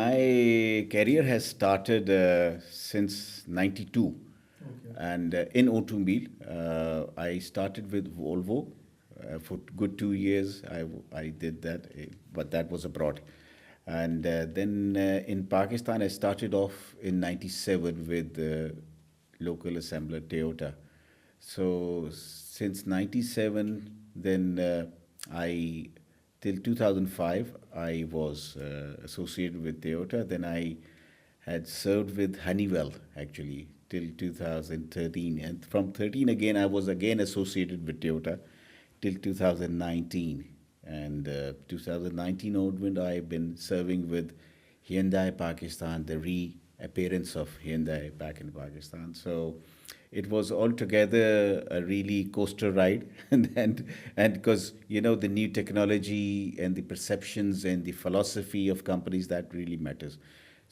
My career has started since 92. Okay. And in automobile, I started with Volvo. For good 2 years, I did that, but that was abroad. And then in Pakistan, I started off in 97 with local assembler Toyota. So since 97, then I till 2005 I was associated with Toyota. Then I had served with Honeywell actually till 2013, and from 13 again I was again associated with Toyota till 2019. And 2019 onward I've been serving with Hyundai Pakistan, the reappearance of Hyundai back in Pakistan. So it was altogether a really coaster ride. and because the new technology and the perceptions and the philosophy of companies, that really matters.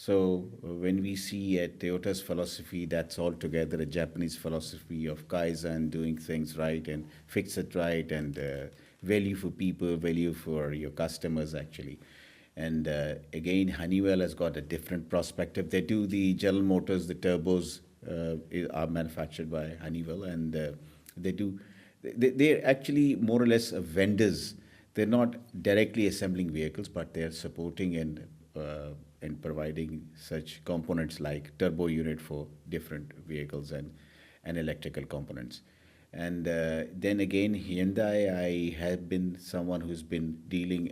So when we see at Toyota's philosophy, that's altogether a Japanese philosophy of Kaizen, doing things right and fix it right, and value for people, value for your customers actually. And again, Honeywell has got a different perspective. They do the General Motors, the turbos are manufactured by Honeywell, and they're actually more or less vendors. They're not directly assembling vehicles, but they're supporting and providing such components like turbo unit for different vehicles and electrical components. And then again, Hyundai, I have been someone who's been dealing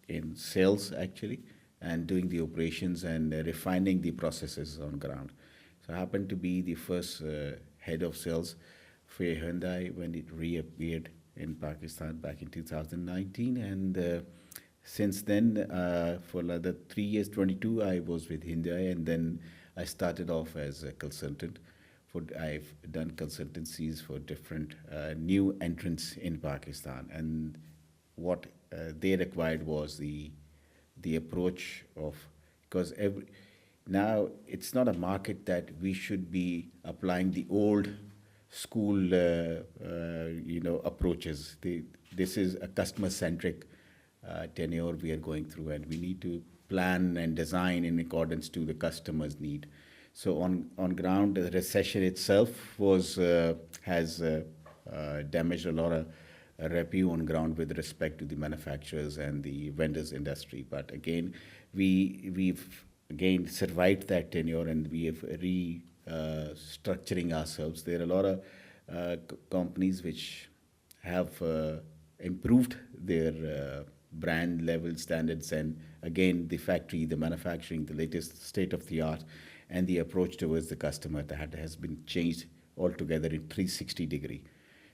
in sales actually, and doing the operations and refining the processes on ground. So I happened to be the first head of sales for Hyundai when it reappeared in Pakistan back in 2019. And since then, for another 3 years, 22, I was with Hyundai, and then I started off as a consultant. I've done consultancies for different new entrants in Pakistan, and what they required was the approach of, because now it's not a market that we should be applying the old school approaches. This is a customer centric tenure we are going through, and we need to plan and design in accordance to the customer's need. So on ground, the recession itself has damaged a lot of revenue on ground with respect to the manufacturers and the vendors industry. But again, we've again survived that tenure, and we have restructuring ourselves. There are a lot of companies which have improved their brand level standards, and again the factory, the manufacturing, the latest state of the art, and the approach towards the customer, that has been changed altogether in 360 degree.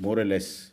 more or less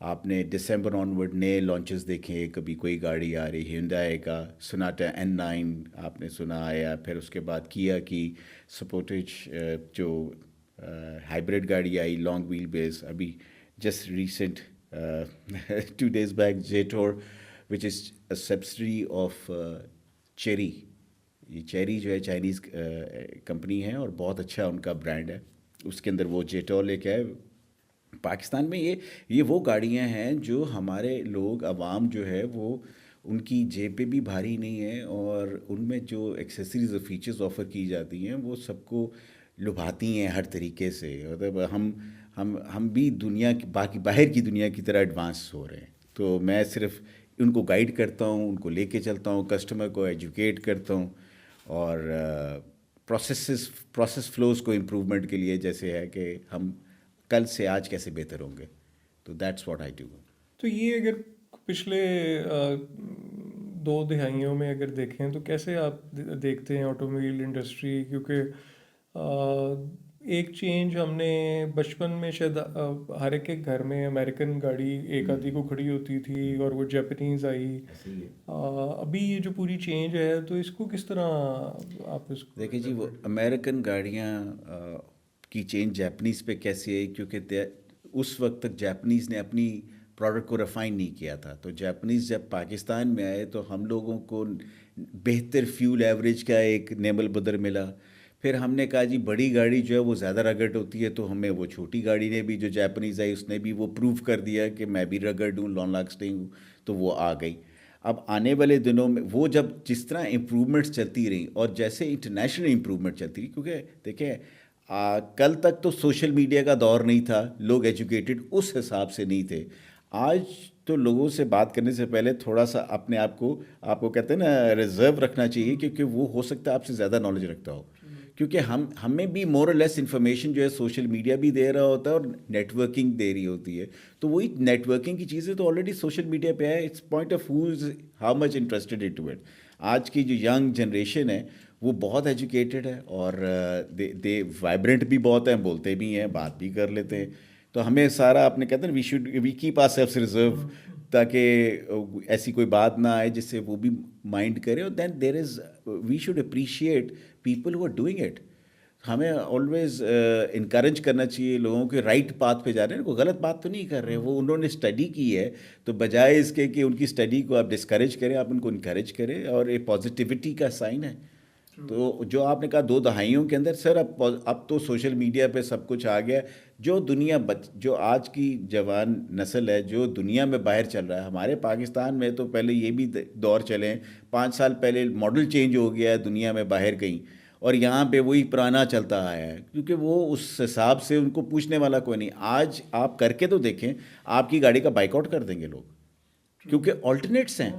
آپ نے دسمبر onward نئے launches دیکھے، کبھی کوئی گاڑی آ رہی Hyundai کا Sonata N9 آپ نے سنا آیا، پھر اس کے بعد کیا کی سپورٹیج جو ہائبرڈ گاڑی آئی لانگ ویل بیس، ابھی just recent 2 days back Jetour which is a subsidiary of Chery. یہ چیری جو ہے چائنیز کمپنی ہے اور بہت اچھا ان کا برانڈ ہے، اس کے اندر وہ جیٹور لے کے آئے. پاکستان میں یہ وہ گاڑیاں ہیں جو ہمارے لوگ عوام جو ہے وہ ان کی جیب پہ بھی بھاری نہیں ہے، اور ان میں جو ایکسیسریز اور فیچرز آفر کی جاتی ہیں وہ سب کو لبھاتی ہیں ہر طریقے سے. مطلب ہم بھی دنیا کی باہر کی دنیا کی طرح ایڈوانس ہو رہے ہیں. تو میں صرف ان کو گائیڈ کرتا ہوں، ان کو لے کے چلتا ہوں، کسٹمر کو ایجوکیٹ کرتا ہوں، اور پروسیس فلوز کو امپروومنٹ کے لیے جیسے ہے کہ ہم کل سے آج کیسے بہتر ہوں گے. تو دیٹس واٹ آئی ڈو. تو یہ اگر پچھلے 2 دہائیوں میں اگر دیکھیں تو کیسے آپ دیکھتے ہیں آٹو موبائل انڈسٹری؟ کیونکہ ایک چینج ہم نے بچپن میں شاید ہر ایک کے گھر میں امریکن گاڑی ایک آدھی کو کھڑی ہوتی تھی، اور وہ جیپنیز آئی. ابھی یہ جو پوری چینج ہے تو اس کو کس طرح آپ اس کو دیکھیں جی، وہ امریکن گاڑیاں کی چینج جیپنیز پہ کیسے آئی؟ کیونکہ اس وقت تک جیپنیز نے اپنی پروڈکٹ کو ریفائن نہیں کیا تھا. تو جیپنیز جب پاکستان میں آئے تو ہم لوگوں کو بہتر فیول ایوریج کا ایک نعم البدر ملا. پھر ہم نے کہا جی بڑی گاڑی جو ہے وہ زیادہ رگڑ ہوتی ہے، تو ہمیں وہ چھوٹی گاڑی نے بھی جو جیپنیز آئی اس نے بھی وہ پروو کر دیا کہ میں بھی رگڑ ہوں، لانگ لاسٹنگ ہوں، تو وہ آ گئی. اب آنے والے دنوں میں وہ جب جس طرح امپرومنٹس چلتی رہیں اور جیسے انٹرنیشنل امپرومنٹ چلتی رہی، کیونکہ دیکھیں کل تک تو سوشل میڈیا کا دور نہیں تھا، لوگ ایجوکیٹڈ اس حساب سے نہیں تھے. آج تو لوگوں سے بات کرنے سے پہلے تھوڑا سا اپنے آپ کو کہتے ہیں نا ریزرو رکھنا چاہیے، کیونکہ وہ ہو سکتا ہے آپ سے زیادہ نالج رکھتا ہو. کیونکہ ہمیں بھی مور اور لیس انفارمیشن جو ہے سوشل میڈیا بھی دے رہا ہوتا ہے اور نیٹ ورکنگ دے رہی ہوتی ہے. تو وہی نیٹ ورکنگ کی چیزیں تو آلریڈی سوشل میڈیا پہ ہے. اٹس پوائنٹ آف ہو is how much interested into it. آج کی جو ینگ جنریشن ہے وہ بہت ایجوکیٹڈ ہے، اور دے وائبرنٹ بھی بہت ہیں، بولتے بھی ہیں، بات بھی کر لیتے ہیں. تو ہمیں سارا اپنے کہتے ہیں وی کیپ آور سیلفس ریزرو، تاکہ ایسی کوئی بات نہ آئے جس سے وہ بھی مائنڈ کرے. اور then there is we should appreciate people who are doing it. ہمیں آلویز انکریج کرنا چاہیے لوگوں کے رائٹ پاتھ پہ جا رہے ہیں، کوئی غلط بات تو نہیں کر رہے. وہ انہوں نے اسٹڈی کی ہے، تو بجائے اس کے کہ ان کی اسٹڈی کو آپ ڈسکریج کریں، آپ ان کو انکریج کریں، اور یہ پازیٹیوٹی کا سائن ہے. تو جو آپ نے کہا 2 دہائیوں کے اندر، سر اب تو سوشل میڈیا پہ سب کچھ آ گیا. جو جو آج کی جوان نسل ہے جو دنیا میں باہر چل رہا ہے، ہمارے پاکستان میں تو پہلے یہ بھی دور چلے ہیں، 5 سال پہلے ماڈل چینج ہو گیا ہے دنیا میں باہر کہیں، اور یہاں پہ وہی پرانا چلتا آیا ہے، کیونکہ وہ اس حساب سے ان کو پوچھنے والا کوئی نہیں. آج آپ کر کے تو دیکھیں، آپ کی گاڑی کا بائک آؤٹ کر دیں گے لوگ، کیونکہ آلٹرنیٹس ہیں.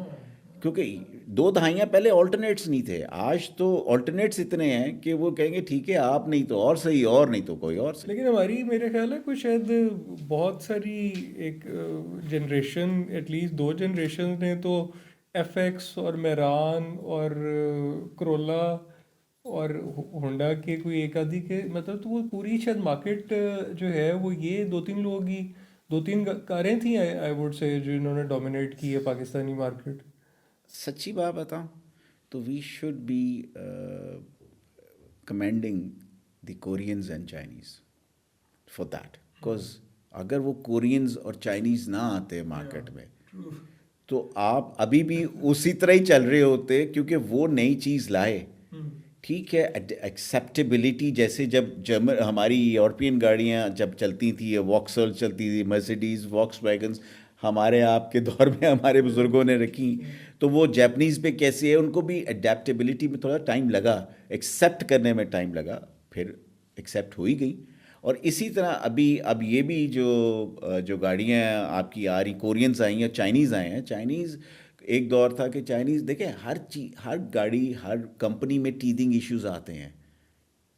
کیونکہ 2 دہائیاں پہلے آلٹرنیٹس نہیں تھے، آج تو آلٹرنیٹس اتنے ہیں کہ وہ کہیں گے ٹھیک ہے آپ نہیں تو اور صحیح، اور نہیں تو کوئی اور صحیح. لیکن ہماری میرے خیال ہے کوئی شاید بہت ساری ایک جنریشن، ایٹ لیسٹ 2 جنریشن نے تو ایف ایکس اور میران اور کرولا اور ہونڈا کے کوئی ایک آدھی کے مطلب، تو وہ پوری شاید مارکیٹ جو ہے وہ یہ 2-3 لوگ ہی 2-3 کاریں تھیں آئی ووڈ سے جنہوں نے ڈومینیٹ کی ہے پاکستانی مارکیٹ. سچی بات بتاؤں تو we should be commending the Koreans and Chinese for that. Because اگر وہ کورینز اور چائنیز نہ آتے مارکیٹ میں تو آپ ابھی بھی اسی طرح ہی چل رہے ہوتے، کیونکہ وہ نئی چیز لائے. ٹھیک ہے، ایکسیپٹیبلٹی جیسے جب ہماری یورپین گاڑیاں جب چلتی تھیں، واکسل چلتی تھی، مرسیڈیز، واکس ویگنز ہمارے آپ کے دور میں ہمارے بزرگوں نے رکھی، تو وہ جیپنیز پہ کیسے ہے، ان کو بھی اڈیپٹیبلٹی میں تھوڑا ٹائم لگا، ایکسیپٹ کرنے میں ٹائم لگا، پھر ایکسیپٹ ہو ہی گئی. اور اسی طرح اب یہ بھی جو گاڑیاں آپ کی آ رہی، کورینز آئی ہیں، چائنیز آئے ہیں. چائنیز ایک دور تھا کہ چائنیز دیکھیں ہر گاڑی، ہر کمپنی میں ٹیدنگ ایشوز آتے ہیں.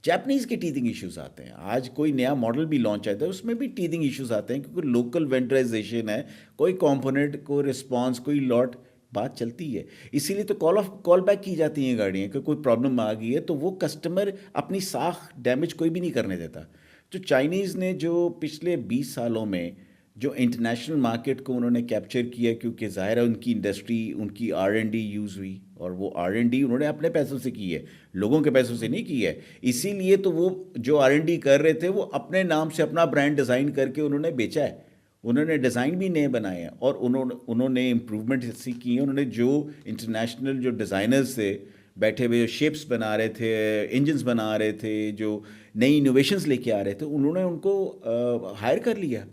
جیپنیز کے ٹیدنگ ایشوز آتے ہیں. آج کوئی نیا ماڈل بھی لانچ آتا ہے اس میں بھی ٹیدنگ ایشوز آتے ہیں، کیونکہ لوکل وینڈرائزیشن ہے، کوئی کمپوننٹ، کوئی رسپانس، کوئی لاٹ، بات چلتی ہے. اسی لیے تو کال بیک کی جاتی ہیں گاڑیاں کہ کوئی پرابلم آ گئی ہے، تو وہ کسٹمر اپنی ساکھ ڈیمیج کوئی بھی نہیں کرنے دیتا. تو چائنیز نے جو پچھلے 20 سالوں میں جو انٹرنیشنل مارکیٹ کو انہوں نے کیپچر کیا، کیونکہ ظاہر ہے ان کی انڈسٹری، ان کی R&D یوز ہوئی، اور وہ R&D انہوں نے اپنے پیسوں سے کی ہے، لوگوں کے پیسوں سے نہیں کی ہے. اسی لیے تو وہ جو R&D کر رہے تھے وہ اپنے نام سے اپنا برانڈ ڈیزائن کر کے انہوں نے بیچا ہے. انہوں نے ڈیزائن بھی نئے بنائے ہیں، اور انہوں نے امپروومنٹ ایسی کی ہیں. انہوں نے جو انٹرنیشنل جو ڈیزائنرز تھے بیٹھے ہوئے، جو شپس بنا رہے تھے، انجنز بنا رہے تھے، جو نئی انوویشنز لے کے آ رہے تھے، انہوں نے ان کو ہائر کر لیا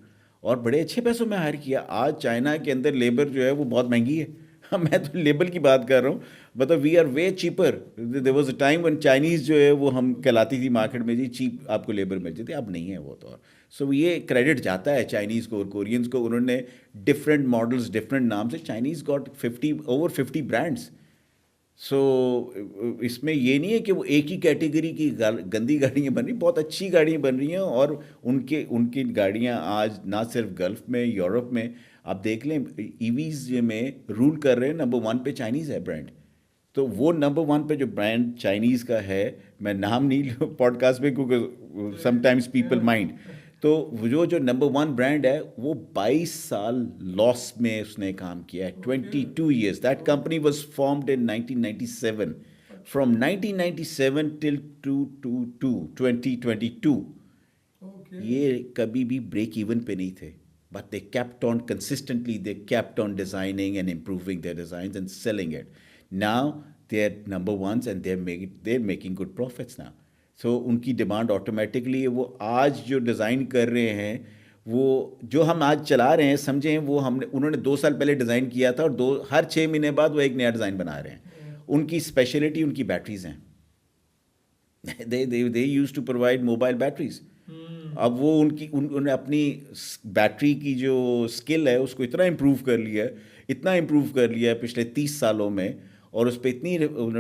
اور بڑے اچھے پیسوں میں ہائر کیا. آج چائنا کے اندر لیبر جو ہے وہ بہت مہنگی ہے. میں تو لیبر کی بات کر رہا ہوں، مطلب we are way cheaper. There was a time when Chinese جو ہے وہ ہم کہلاتی تھی مارکیٹ میں، جی چیپ آپ کو لیبر مل جاتی، اب نہیں ہے وہ تو. سو یہ کریڈٹ جاتا ہے چائنیز کو اور کورینز کو. انہوں نے ڈفرینٹ ماڈلس، ڈفرینٹ نام سے، چائنیز گاٹ اوور 50 برانڈس. سو اس میں یہ نہیں ہے کہ وہ ایک ہی کیٹیگری کی گندی گاڑیاں بن رہی، بہت اچھی گاڑیاں بن رہی ہیں. اور ان کی گاڑیاں آج نہ صرف گلف میں، یورپ میں آپ دیکھ لیں، ای ویز میں رول کر رہے ہیں. نمبر 1 پہ چائنیز ہے برانڈ. تو وہ نمبر 1 پہ جو برانڈ چائنیز کا ہے، میں نام نہیں پوڈ کاسٹ پہ کیونکہ سم ٹائمز پیپل مائنڈ، تو جو نمبر 1 برانڈ ہے وہ 22 سال لاس میں اس نے کام کیا ہے. 22 years. That company was formed in 1997. From 1997 till 2022 یہ کبھی بھی بریک ایون پہ نہیں تھے. But they kept on consistently, they kept on designing and improving their designs and selling it. Now they are number 1 and they are making good profits now. So ان کی demand automatically, وہ آج جو design کر رہے ہیں، وہ جو ہم آج چلا رہے ہیں، سمجھیں وہ انہوں نے 2 سال پہلے ڈیزائن کیا تھا، اور ہر 6 مہینے بعد وہ ایک نیا ڈیزائن بنا رہے ہیں. ان کی اسپیشلٹی ان کی بیٹریز ہیں. they used to provide mobile batteries. اب وہ انہوں نے اپنی بیٹری کی جو اسکل ہے اس کو اتنا امپروو کر لیا ہے پچھلے 30 سالوں میں، اور اس پہ اتنی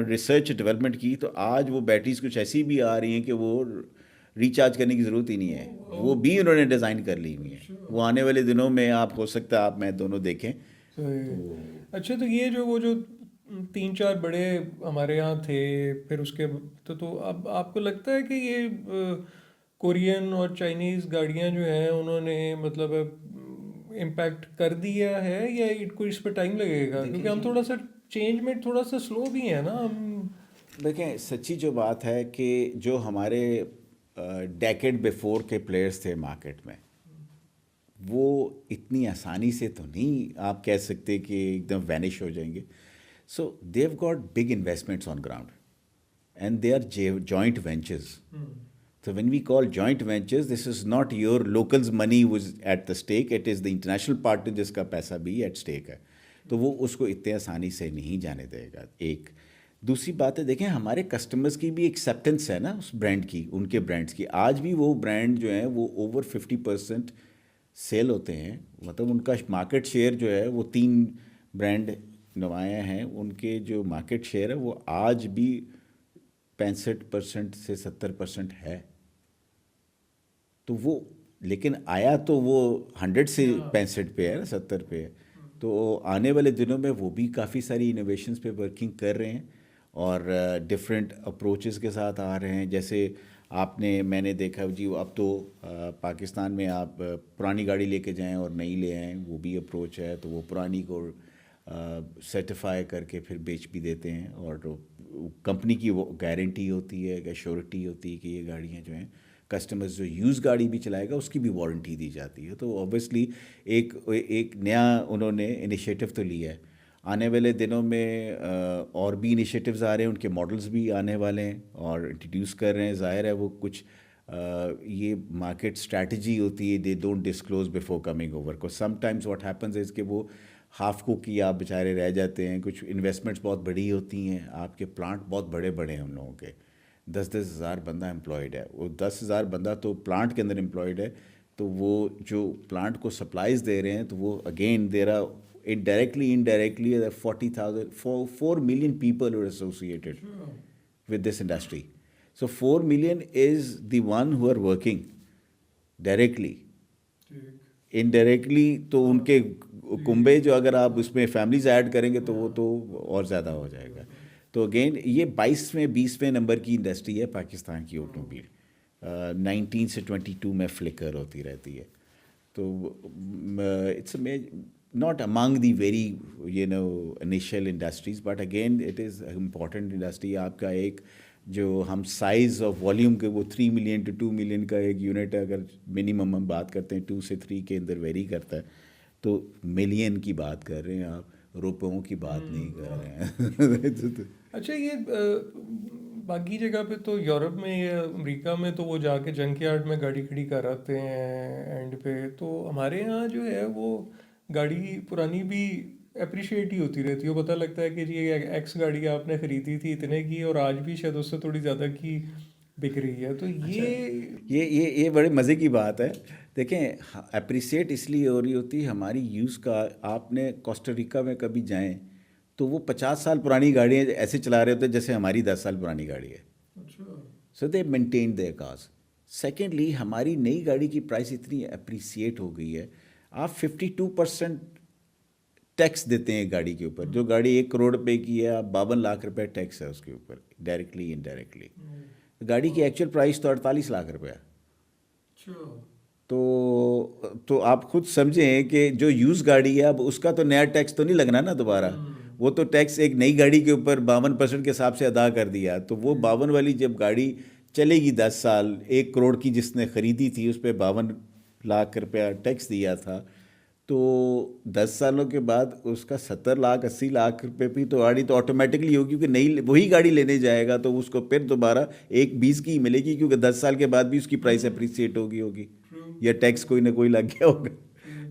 ریسرچ ڈیولپمنٹ کی، تو آج وہ بیٹریز کچھ ایسی بھی آ رہی ہیں کہ وہ ریچارج کرنے کی ضرورت ہی نہیں ہے. وہ بھی انہوں نے ڈیزائن کر لی ہوئی ہیں. وہ آنے والے دنوں میں آپ ہو سکتا ہے آپ میں دونوں دیکھیں. اچھا، تو یہ جو 3-4 بڑے ہمارے یہاں تھے، پھر اس کے تو اب آپ کو لگتا ہے کہ یہ کورین اور چائنیز گاڑیاں جو ہیں انہوں نے مطلب امپیکٹ کر دیا ہے، یا کوئی اس پہ ٹائم لگے گا؟ کیونکہ ہم تھوڑا سا چینج میں تھوڑا سا سلو بھی ہیں نا ہم. دیکھیں، سچی جو بات ہے کہ جو ہمارے ڈیکیڈ بیفور کے پلیئرس تھے مارکیٹ میں، وہ اتنی آسانی سے تو نہیں آپ کہہ سکتے کہ ایک دم وینش ہو جائیں گے. So they've got big investments on ground and they are joint ventures. So when we call joint ventures, this is not your locals' money was at the stake, it is the international partner جس کا پیسہ بھی at stake ہے. تو وہ اس کو اتنے آسانی سے نہیں جانے دے گا. ایک دوسری بات ہے، دیکھیں ہمارے کسٹمرز کی بھی ایکسیپٹنس ہے نا اس برانڈ کی، ان کے برانڈس کی. آج بھی وہ برانڈ جو ہیں وہ اوور 50% سیل ہوتے ہیں. مطلب ان کا مارکیٹ شیئر جو ہے، وہ 3 برانڈ نمایاں ہیں، ان کے جو مارکیٹ شیئر ہے وہ آج بھی 65% سے 70% ہے. تو وہ لیکن آیا تو وہ 100 سے 65 پہ ہے، 70 پہ ہے. تو آنے والے دنوں میں وہ بھی کافی ساری انوویشنز پہ ورکنگ کر رہے ہیں، اور ڈفرینٹ اپروچز کے ساتھ آ رہے ہیں. جیسے میں نے دیکھا جی، اب تو پاکستان میں آپ پرانی گاڑی لے کے جائیں اور نئی لے آئیں، وہ بھی اپروچ ہے. تو وہ پرانی کو سرٹیفائی کر کے پھر بیچ بھی دیتے ہیں، اور کمپنی کی وہ گارنٹی ہوتی ہے، ایشورٹی ہوتی ہے کہ یہ گاڑیاں جو ہیں، کسٹمرز جو یوز گاڑی بھی چلائے گا اس کی بھی وارنٹی دی جاتی ہے. تو اوبیسلی ایک نیا انہوں نے انیشیٹو تو لیا ہے. آنے والے دنوں میں اور بھی انیشیٹوز آ رہے ہیں، ان کے ماڈلز بھی آنے والے ہیں اور انٹروڈیوس کر رہے ہیں. ظاہر ہے وہ کچھ یہ مارکیٹ اسٹریٹجی ہوتی ہے، they don't disclose before coming over. کو sometimes what happens is کہ وہ ہاف کوک ہی آپ بیچارے رہ جاتے ہیں. کچھ انویسٹمنٹس بہت بڑی ہوتی ہیں، آپ کے پلانٹ بہت بڑے بڑے ہیں ہم لوگوں کے، 10,000 بندہ امپلائڈ ہے. وہ 10,000 بندہ تو پلانٹ کے اندر امپلائڈ ہے. تو وہ جو پلانٹ کو سپلائز دے رہے ہیں، تو وہ again there are indirectly 4 million people who are associated with this industry. So 4 million is the one who are working directly. Indirectly تو ان کے کنبے جو اگر آپ اس میں فیملیز ایڈ کریں گے تو وہ تو اور زیادہ ہو جائے گا. تو اگین یہ 20ویں نمبر کی انڈسٹری ہے پاکستان کی آٹو موبائل. 19 سے 22 میں فلکر ہوتی رہتی ہے. تو it's not among the very initial industries, but again it is an important industry. آپ کا ایک جو ہم سائز آف والیوم کے وہ 3 ملین to 2 ملین کا ایک یونٹ ہے، اگر منیمم ہم بات کرتے ہیں 2 سے 3 کے اندر ویری کرتا ہے، تو ملین کی بات کر رہے ہیں آپ، روپیوں کی بات نہیں کر رہے ہیں. اچھا یہ باقی جگہ پہ تو یورپ میں یا امریکہ میں تو وہ جا کے جنک یارڈ میں گاڑی کھڑی کراتے ہیں اینڈ پہ، تو ہمارے یہاں جو ہے وہ گاڑی پرانی بھی اپریشیٹ ہی ہوتی رہتی ہے. وہ پتہ لگتا ہے کہ جی ایکس گاڑی آپ نے خریدی تھی اتنے کی اور آج بھی شاید اس سے تھوڑی زیادہ کی بک رہی ہے. تو یہ بڑے مزے کی بات ہے. دیکھیں اپریسیٹ اس لیے ہو رہی ہوتی ہے ہماری یوز کا. آپ نے کوسٹاریکا میں کبھی جائیں تو وہ 50 سال پرانی گاڑیاں ایسے چلا رہے ہوتے ہیں جیسے ہماری 10 سال پرانی گاڑی ہے. So they maintain their cars. Secondly ہماری نئی گاڑی کی پرائس اتنی اپریسیٹ ہو گئی ہے، آپ 52% ٹیکس دیتے ہیں گاڑی کے اوپر. جو گاڑی 1 کروڑ روپے کی ہے، آپ 52 لاکھ روپے ٹیکس ہے اس کے اوپر، ڈائریکٹلی انڈائریکٹلی. گاڑی کی ایکچوئل پرائس تو 48 لاکھ روپے ہے. تو آپ خود سمجھیں کہ جو یوز گاڑی ہے اب اس کا تو نیا ٹیکس تو نہیں لگنا نا دوبارہ. وہ تو ٹیکس ایک نئی گاڑی کے اوپر 52% کے حساب سے ادا کر دیا. تو وہ 52 والی جب گاڑی چلے گی 10 سال، 1 کروڑ کی جس نے خریدی تھی اس پہ 52 لاکھ روپیہ ٹیکس دیا تھا، تو 10 سالوں کے بعد اس کا 70 لاکھ 80 لاکھ روپے پہ تو گاڑی تو آٹومیٹکلی ہوگی، کیونکہ نئی وہی گاڑی لینے جائے گا تو اس کو پھر دوبارہ 1.20 کی ملے گی، کیونکہ 10 سال کے بعد بھی اس کی پرائس اپریسیٹ ہوگی یا ٹیکس کوئی نہ کوئی لگ گیا ہوگا.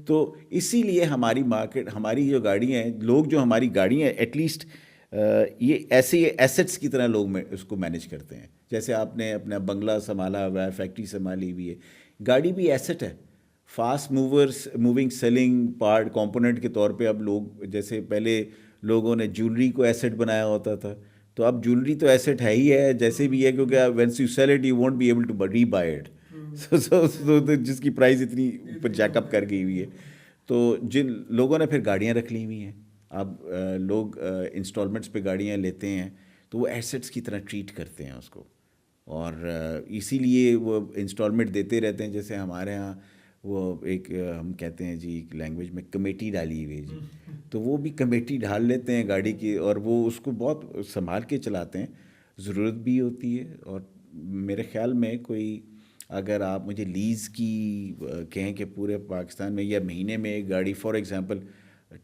تو اسی لیے ہماری مارکیٹ، ہماری جو گاڑیاں ہیں، لوگ جو ہماری گاڑیاں ایٹ لیسٹ یہ ایسے ایسیٹس کی طرح لوگ اس کو مینیج کرتے ہیں. جیسے آپ نے اپنا بنگلہ سنبھالا ہوا ہے، فیکٹری سنبھالی ہوئی ہے، گاڑی بھی ایسٹ ہے. Fast moving selling part component کے طور پہ اب لوگ، جیسے پہلے لوگوں نے جیولری کو ایسٹ بنایا ہوتا تھا، تو اب جیولری تو ایسٹ ہے ہی ہے جیسے بھی ہے، کیونکہ once you sell it you won't be able to rebuy it, جس کی پرائز اتنی اوپر جیک اپ کر گئی ہوئی ہے. تو جن لوگوں نے پھر گاڑیاں رکھ لی ہوئی ہیں، اب لوگ انسٹالمنٹس پہ گاڑیاں لیتے ہیں تو وہ ایسٹس کی طرح ٹریٹ کرتے ہیں اس کو، اور اسی لیے وہ انسٹالمنٹ دیتے رہتے ہیں. جیسے ہمارے ہاں وہ ایک ہم کہتے ہیں جی لینگویج میں کمیٹی ڈالی ہوئی ہے جی، تو وہ بھی کمیٹی ڈال لیتے ہیں گاڑی کی، اور وہ اس کو بہت سنبھال کے چلاتے ہیں. ضرورت بھی ہوتی ہے. اور میرے خیال میں کوئی اگر آپ مجھے لیز کی کہیں کہ پورے پاکستان میں یا مہینے میں ایک گاڑی، فار ایگزامپل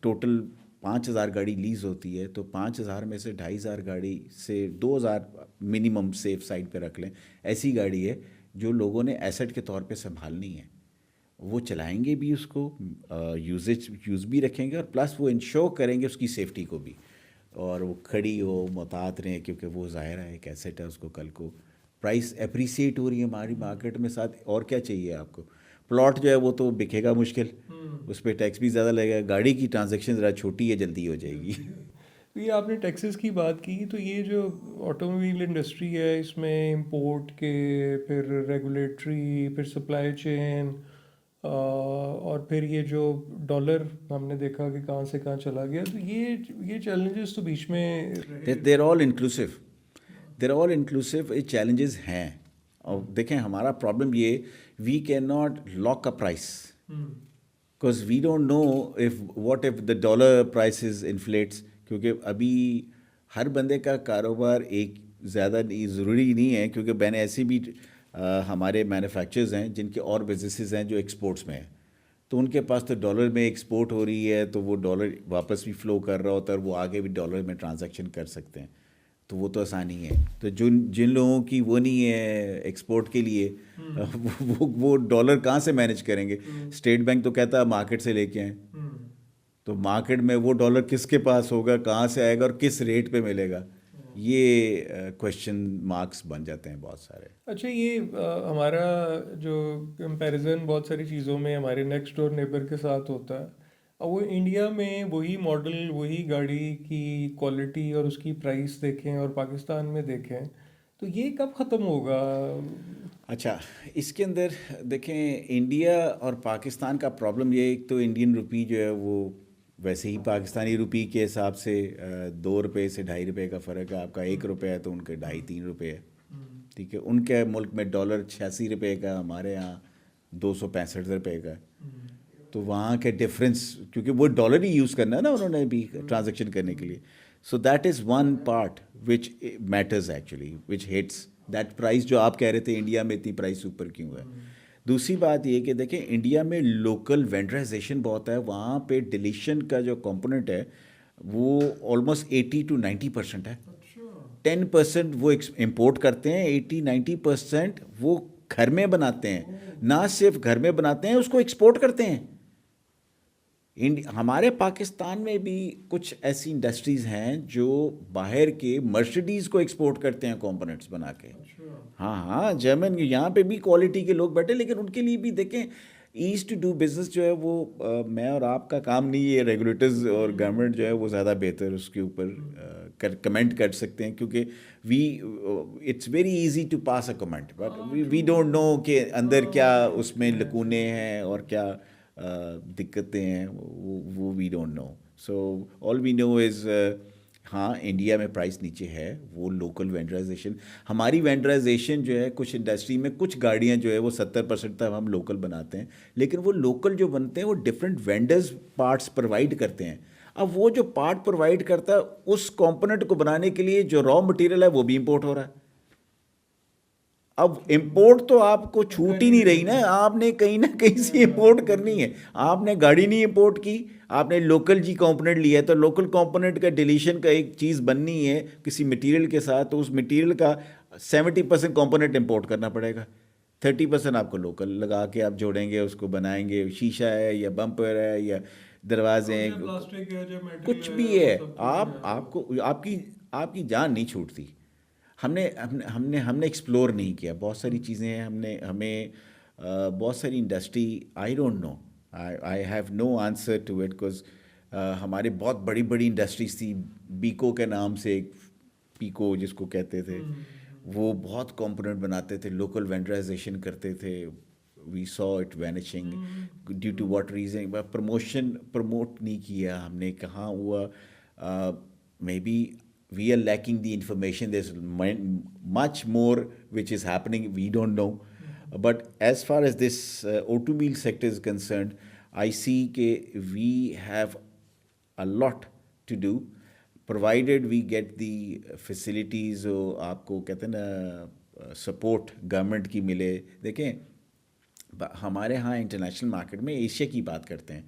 ٹوٹل 5,000 گاڑی لیز ہوتی ہے، تو 5,000 میں سے 2,500 گاڑی سے 2,000 منیمم سیف سائڈ پہ رکھ لیں، ایسی گاڑی ہے جو لوگوں نے ایسٹ کے طور پہ سنبھالنی ہے. وہ چلائیں گے بھی، اس کو یوز بھی رکھیں گے، اور پلس وہ انشور کریں گے اس کی سیفٹی کو بھی، اور وہ کھڑی ہو محتاط رہیں، کیونکہ وہ ظاہر ہے ایک ایسٹ ہے، اس کو کل کو پرائس اپریسیٹ ہو رہی ہے ہماری مارکیٹ میں. ساتھ اور کیا چاہیے آپ کو؟ پلاٹ جو ہے وہ تو بکے گا مشکل، اس پہ ٹیکس بھی زیادہ لگے گا. گاڑی کی ٹرانزیکشن ذرا چھوٹی ہے، جلدی ہو جائے گی. یہ آپ نے ٹیکسز کی بات کی، تو یہ جو آٹو موبائل انڈسٹری ہے اس میں امپورٹ کے، پھر ریگولیٹری، پھر سپلائی چین، اور پھر یہ جو ڈالر ہم نے دیکھا کہ کہاں سے کہاں چلا گیا، تو یہ چیلنجز تو بیچ میں دیر آل انکلوسیو، یہ چیلنجز ہیں. اور دیکھیں ہمارا پرابلم یہ، we can not lock a price because we don't know what if the dollar prices inflates. کیونکہ ابھی ہر بندے کا کاروبار ایک زیادہ ضروری نہیں ہے، کیونکہ میں نے ایسی بھی ہمارے مینوفیکچرز ہیں جن کے اور بزنسز ہیں جو ایکسپورٹس میں ہیں، تو ان کے پاس تو ڈالر میں ایکسپورٹ ہو رہی ہے، تو وہ ڈالر واپس بھی فلو کر رہا ہوتا ہے، اور وہ آگے بھی ڈالر میں ٹرانزیکشن کر سکتے ہیں. تو وہ تو آسانی ہے. تو جن لوگوں کی وہ نہیں ہے ایکسپورٹ کے لیے، وہ ڈالر کہاں سے مینیج کریں گے؟ اسٹیٹ بینک تو کہتا ہے مارکیٹ سے لے کے آئیں، تو مارکیٹ میں وہ ڈالر کس کے پاس ہوگا، کہاں سے آئے گا، اور کس ریٹ پہ ملے گا؟ یہ کویشچن مارکس بن جاتے ہیں بہت سارے. اچھا یہ ہمارا جو کمپیریزن بہت ساری چیزوں میں ہمارے نیکسٹ ڈور نیبر کے ساتھ ہوتا ہے، اور وہ انڈیا میں وہی ماڈل، وہی گاڑی کی کوالٹی اور اس کی پرائس دیکھیں اور پاکستان میں دیکھیں، تو یہ کب ختم ہوگا؟ اچھا اس کے اندر دیکھیں انڈیا اور پاکستان کا پرابلم یہ، ایک تو انڈین روپی جو ہے وہ ویسے ہی پاکستانی روپی کے حساب سے 2 روپے سے 2.5 روپے کا فرق ہے. آپ کا 1 روپے ہے تو ان کے 2.5-3 روپے ہے. ٹھیک ہے، ان کے ملک میں ڈالر 86 روپے کا، ہمارے ہاں ₹265 کا ہے. تو وہاں کے ڈفرینس, کیونکہ وہ ڈالر ہی یوز کرنا ہے نا انہوں نے بھی ٹرانزیکشن کرنے کے لیے. So that is one part which matters actually, which hits that price جو آپ کہہ رہے تھے انڈیا میں اتنی پرائز اوپر کیوں ہے. دوسری بات یہ کہ دیکھیں انڈیا میں لوکل وینڈرائزیشن بہت ہے. وہاں پہ ڈلیشن کا جو کمپوننٹ ہے وہ آلموسٹ 80 to 90% ہے. 10% وہ امپورٹ کرتے ہیں, 80-90% وہ گھر میں بناتے ہیں. نہ صرف گھر میں بناتے ہیں, اس کو ایکسپورٹ کرتے ہیں. ہمارے پاکستان میں بھی کچھ ایسی انڈسٹریز ہیں جو باہر کے مرسڈیز کو ایکسپورٹ کرتے ہیں کمپوننٹس بنا کے. ہاں جرمن, یہاں پہ بھی کوالٹی کے لوگ بیٹھے, لیکن ان کے لیے بھی دیکھیں ایز ٹو ڈو بزنس جو ہے وہ میں اور آپ کا کام نہیں ہے. ریگولیٹرز اور گورنمنٹ جو ہے وہ زیادہ بہتر اس کے اوپر کمنٹ کر سکتے ہیں, کیونکہ it's very easy to pass a comment, but we don't know کہ اندر کیا اس میں لکونے ہیں اور کیا دقتیں ہیں, وہ وی ڈونٹ نو. سو آل وی نو از ہاں انڈیا میں پرائس نیچے ہے, وہ لوکل وینڈرائزیشن. ہماری وینڈرائزیشن جو ہے کچھ انڈسٹری میں کچھ گاڑیاں جو ہے وہ 70% تک ہم لوکل بناتے ہیں, لیکن وہ لوکل جو بنتے ہیں وہ ڈفرینٹ وینڈرز پارٹس پرووائڈ کرتے ہیں. اب وہ جو پارٹ پرووائڈ کرتا ہے اس کمپوننٹ کو بنانے کے لیے جو را مٹیریل ہے وہ بھی امپورٹ ہو رہا ہے. اب امپورٹ تو آپ کو چھوٹ ہی نہیں رہی نا, آپ نے کہیں نہ کہیں سے امپورٹ کرنی ہے. آپ نے گاڑی نہیں امپورٹ کی, آپ نے لوکل کمپوننٹ لیا ہے, تو لوکل کمپوننٹ کا ڈیلیشن کا ایک چیز بننی ہے کسی مٹیریل کے ساتھ, تو اس مٹیریل کا 70% کمپوننٹ امپورٹ کرنا پڑے گا, 30% آپ کو لوکل لگا کے آپ جوڑیں گے, اس کو بنائیں گے. شیشہ ہے یا بمپر ہے یا دروازے ہیں, کچھ بھی ہے, آپ کو آپ کی جان نہیں چھوٹتی. ہم نے ایکسپلور نہیں کیا بہت ساری چیزیں ہیں. ہمیں بہت ساری industry, I don't know, I have no answer to it, because ہمارے بہت بڑی بڑی انڈسٹریز تھی. بیکو کے نام سے, ایک پیکو جس کو کہتے تھے, وہ بہت کمپوننٹ بناتے تھے, لوکل وینڈرائزیشن کرتے تھے. We saw it vanishing due to what reason. Promote نہیں کیا ہم نے, کہاں ہوا. Maybe we are lacking the information. There's much more which is happening, we don't know. But as far as this automobile sector is concerned, I see that we have a lot to do, provided we get the facilities. آپ کو کہتے ہیں نا support government کی ملے. دیکھیں ہمارے ہاں انٹرنیشنل مارکیٹ میں, ایشیا کی بات کرتے ہیں,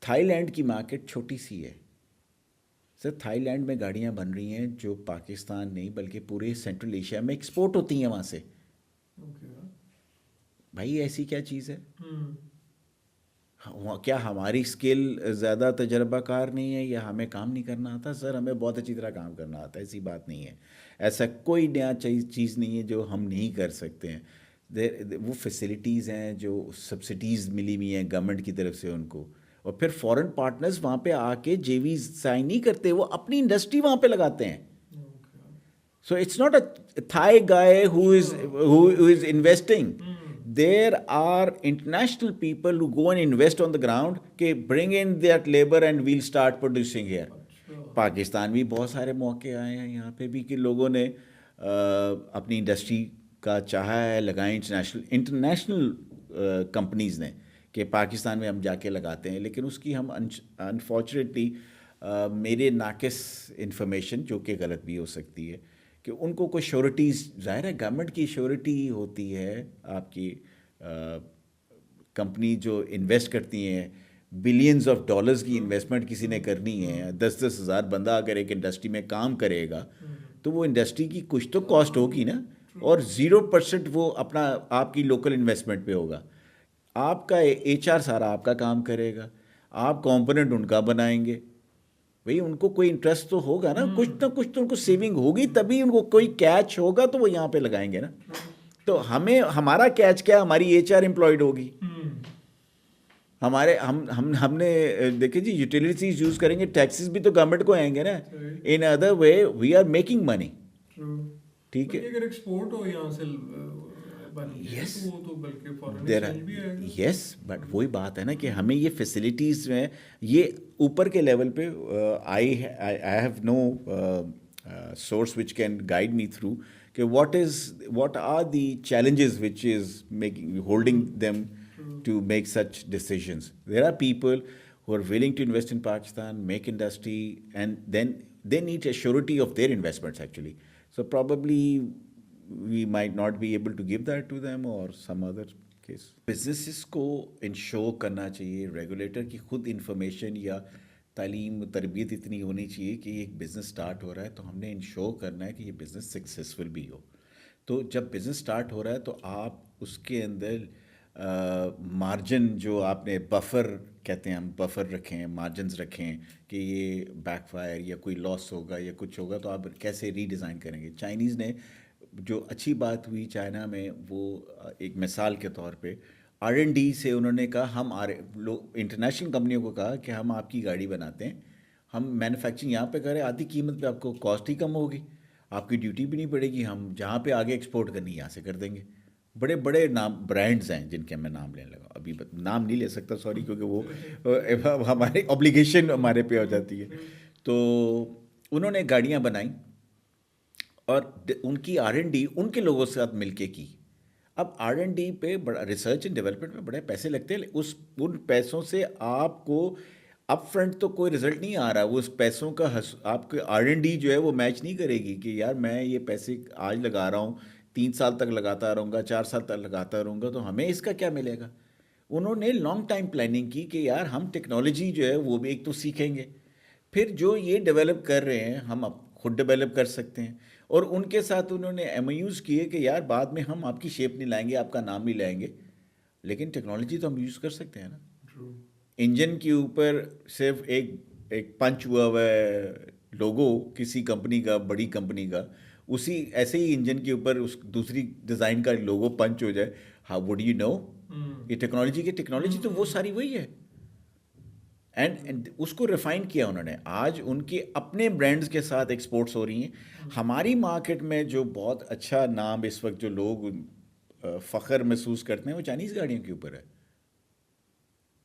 تھائی لینڈ کی مارکیٹ چھوٹی سی ہے. سر تھائی لینڈ میں گاڑیاں بن رہی ہیں جو پاکستان نہیں بلکہ پورے سینٹرل ایشیا میں ایکسپورٹ ہوتی ہیں وہاں سے. بھائی ایسی کیا چیز ہے؟ کیا ہماری اسکل زیادہ تجربہ کار نہیں ہے یا ہمیں کام نہیں کرنا آتا؟ سر ہمیں بہت اچھی طرح کام کرنا آتا ہے, ایسی بات نہیں ہے. ایسا کوئی نیا چیز نہیں ہے جو ہم نہیں کر سکتے ہیں. وہ فیسلٹیز ہیں جو سبسڈیز ملی ہوئی ہیں گورنمنٹ کی طرف سے ان کو, اور پھر فورن پارٹنرز وہاں پہ آ کے جے ویز سائن نہیں کرتے, وہ اپنی انڈسٹری وہاں پہ لگاتے ہیں. So it's not a Thai guy who is investing. There are international people who go and invest on the ground, کہ bring in that labor and we'll start producing here. Pakistan بھی بہت سارے موقع آئے ہیں یہاں پہ بھی کہ لوگوں نے اپنی انڈسٹری کا چاہا ہے لگائیں, انٹرنیشنل کمپنیز نے, کہ پاکستان میں ہم جا کے لگاتے ہیں. لیکن اس کی ہم انفارچونیٹلی میرے ناقص انفارمیشن, جو کہ غلط بھی ہو سکتی ہے, کہ ان کو کوئی شیورٹیز, ظاہر ہے گورنمنٹ کی شیورٹی ہوتی ہے. آپ کی کمپنی جو انویسٹ کرتی ہیں بلینز آف ڈالرز کی انویسٹمنٹ کسی نے کرنی ہے, 10-10 ہزار بندہ اگر ایک انڈسٹری میں کام کرے گا تو وہ انڈسٹری کی کچھ تو کاسٹ ہوگی نا, اور 0% وہ اپنا آپ کی لوکل انویسٹمنٹ پہ ہوگا. آپ کا HR سارا آپ کا کام کرے گا, آپ کمپوننٹ ان کا بنائیں گے. بھئی ان کو کوئی انٹرسٹ تو ہوگا نا, کچھ نہ کچھ تو ان کو سیونگ ہوگی, تبھی ان کو کوئی کیچ ہوگا تو وہ یہاں پہ لگائیں گے نا. تو ہمارا کیچ کیا, ہماری HR امپلائڈ ہوگی. ہم نے دیکھیں جی یوٹیلیٹیز یوز کریں گے, ٹیکسز بھی تو گورنمنٹ کو آئیں گے نا. In other way we are making money. ٹھیک ہے, اگر ایکسپورٹ ہو یہاں سے یس, بٹ وہی بات ہے نا کہ ہمیں یہ فیسلٹیز میں یہ اوپر کے لیول پہ آئی have know source which can guide me through, کہ what are the challenges which is holding them to make such decisions. There are people who are willing to invest in Pakistan, make industry, and then they need a surety of their investments actually. So probably we might not be able to give that to them or some other case. Businesses کو ensure کرنا چاہیے, regulator کی خود information یا تعلیم تربیت اتنی ہونی چاہیے کہ ایک بزنس سٹارٹ ہو رہا ہے تو ہم نے انشور کرنا ہے کہ یہ بزنس سکسیزفل بھی ہو. تو جب بزنس سٹارٹ ہو رہا ہے تو آپ اس کے اندر مارجن جو آپ نے بفر کہتے ہیں, ہم بفر رکھیں, مارجنز رکھیں کہ یہ بیک فائر یا کوئی لاس ہوگا یا کچھ ہوگا تو آپ کیسے ری ڈیزائن کریں گے. چائنیز نے جو اچھی بات ہوئی چائنا میں, وہ ایک مثال کے طور پہ R&D سے انہوں نے کہا, ہم انٹرنیشنل کمپنیوں کو کہا کہ ہم آپ کی گاڑی بناتے ہیں, ہم مینوفیکچرنگ یہاں پہ کریں, آدھی قیمت پہ آپ کو کاسٹ ہی کم ہوگی, آپ کی ڈیوٹی بھی نہیں پڑے گی, ہم جہاں پہ آگے ایکسپورٹ کرنی یہاں سے کر دیں گے. بڑے بڑے نام برانڈز ہیں جن کے میں نام لینے لگا, ابھی نام نہیں لے سکتا سوری, کیونکہ وہ ہمارے اوبلیگیشن ہمارے پہ ہو جاتی ہے. تو انہوں نے گاڑیاں بنائیں اور ان کی R&D ان کے لوگوں کے ساتھ مل کے کی. اب R&D پہ بڑا ریسرچ اینڈ ڈیولپمنٹ میں بڑے پیسے لگتے ہیں, ان پیسوں سے آپ کو اپ فرنٹ تو کوئی رزلٹ نہیں آ رہا, وہ اس پیسوں کا آپ کے R&D جو ہے وہ میچ نہیں کرے گی کہ یار میں یہ پیسے آج لگا رہا ہوں, 3 سال تک لگاتا رہوں گا, 4 سال تک لگاتا رہوں گا, تو ہمیں اس کا کیا ملے گا. انہوں نے لانگ ٹائم پلاننگ کی کہ یار ہم ٹیکنالوجی جو ہے وہ بھی ایک تو سیکھیں گے, پھر جو یہ ڈیولپ کر رہے ہیں ہم اب خود ڈیولپ کر سکتے ہیں. اور ان کے ساتھ انہوں نے MOUs کیے کہ یار بعد میں ہم آپ کی شیپ نہیں لائیں گے, آپ کا نام نہیں لائیں گے, لیکن ٹیکنالوجی تو ہم یوز کر سکتے ہیں نا. انجن کے اوپر صرف ایک پنچ ہوا ہوا ہے لوگو کسی کمپنی کا, بڑی کمپنی کا, اسی ایسے ہی انجن کے اوپر اس دوسری ڈیزائن کا لوگو پنچ ہو جائے, ہاؤ وڈ یو نو. یہ ٹیکنالوجی تو وہ ساری وہی ہے. اینڈ اس کو ریفائن کیا انہوں نے. آج ان کے اپنے برانڈز کے ساتھ ایکسپورٹس ہو رہی ہیں. ہماری مارکیٹ میں جو بہت اچھا نام اس وقت جو لوگ فخر محسوس کرتے ہیں وہ چائنیز گاڑیوں کے اوپر ہے.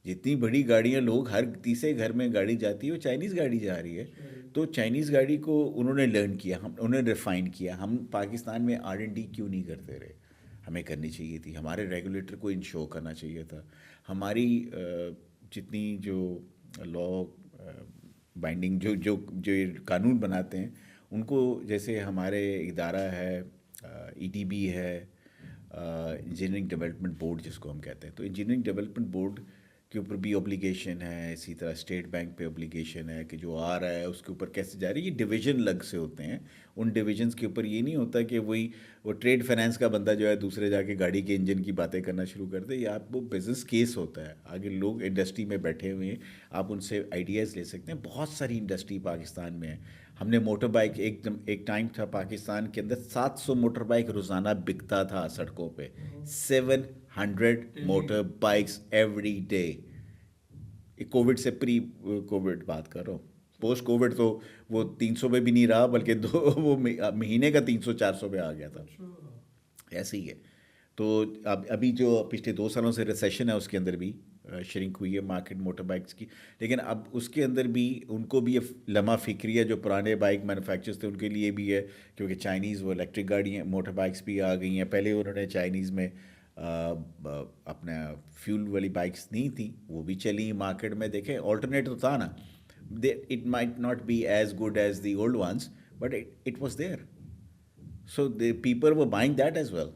جتنی بڑی گاڑیاں لوگ ہر تیسرے گھر میں گاڑی جاتی ہے وہ چائنیز گاڑی جا رہی ہے. تو چائنیز گاڑی کو انہوں نے لرن کیا, انہوں نے ریفائن کیا. ہم پاکستان میں R&D کیوں نہیں کرتے رہے؟ ہمیں کرنی چاہیے تھی. ہمارے ریگولیٹر کو انشور کرنا چاہیے تھا. ہماری جتنی جو لا بائنڈنگ جو قانون بناتے ہیں ان کو, جیسے ہمارے ادارہ ہے EDB ہے, انجینئرنگ ڈیولپمنٹ بورڈ جس کو ہم کہتے ہیں, تو انجینئرنگ ڈیولپمنٹ بورڈ کے اوپر بھی اوبلیگیشن ہے. اسی طرح اسٹیٹ بینک پہ اوبلیگیشن ہے کہ جو آ رہا ہے اس کے اوپر کیسے جا رہی ہے. یہ ڈویژن الگ سے ہوتے ہیں. ان ڈویژنس کے اوپر یہ نہیں ہوتا کہ وہ ٹریڈ فائنانس کا بندہ جو ہے دوسرے جا کے گاڑی کے انجن کی باتیں کرنا شروع کر دے. یا آپ وہ بزنس کیس ہوتا ہے, آگے لوگ انڈسٹری میں بیٹھے ہوئے ہیں, آپ ان سے آئیڈیاز لے سکتے ہیں. بہت ساری انڈسٹری پاکستان میں ہے. ہم نے موٹر بائک ایک ٹائم تھا پاکستان کے اندر 700 موٹر بائک روزانہ بکتا تھا سڑکوں پہ. 700 motor bikes every day. Covid سے پری کووڈ بات کر رہا ہوں. پوسٹ کووڈ تو وہ 300 پہ بھی نہیں رہا, بلکہ وہ مہینے کا 300-400 پہ آ گیا تھا. ایسے ہی ہے. تو ابھی جو پچھلے 2 سالوں سے ریسیشن ہے اس کے اندر بھی شرنک ہوئی ہے مارکیٹ موٹر بائکس کی. لیکن اب اس کے اندر بھی ان کو بھی لمحہ فکری ہے جو پرانے بائک مینوفیکچرز تھے ان کے لیے بھی ہے, کیونکہ چائنیز وہ الیکٹرک گاڑیاں موٹر بائکس بھی آ گئی ہیں. پہلے انہوں نے چائنیز میں اپنا فیول والی بائکس نہیں تھیں, وہ بھی چلی مارکیٹ میں. دیکھیں آلٹرنیٹ تو تھا نا, it might not be as good as the old ones but it was there. So the people were buying that as well,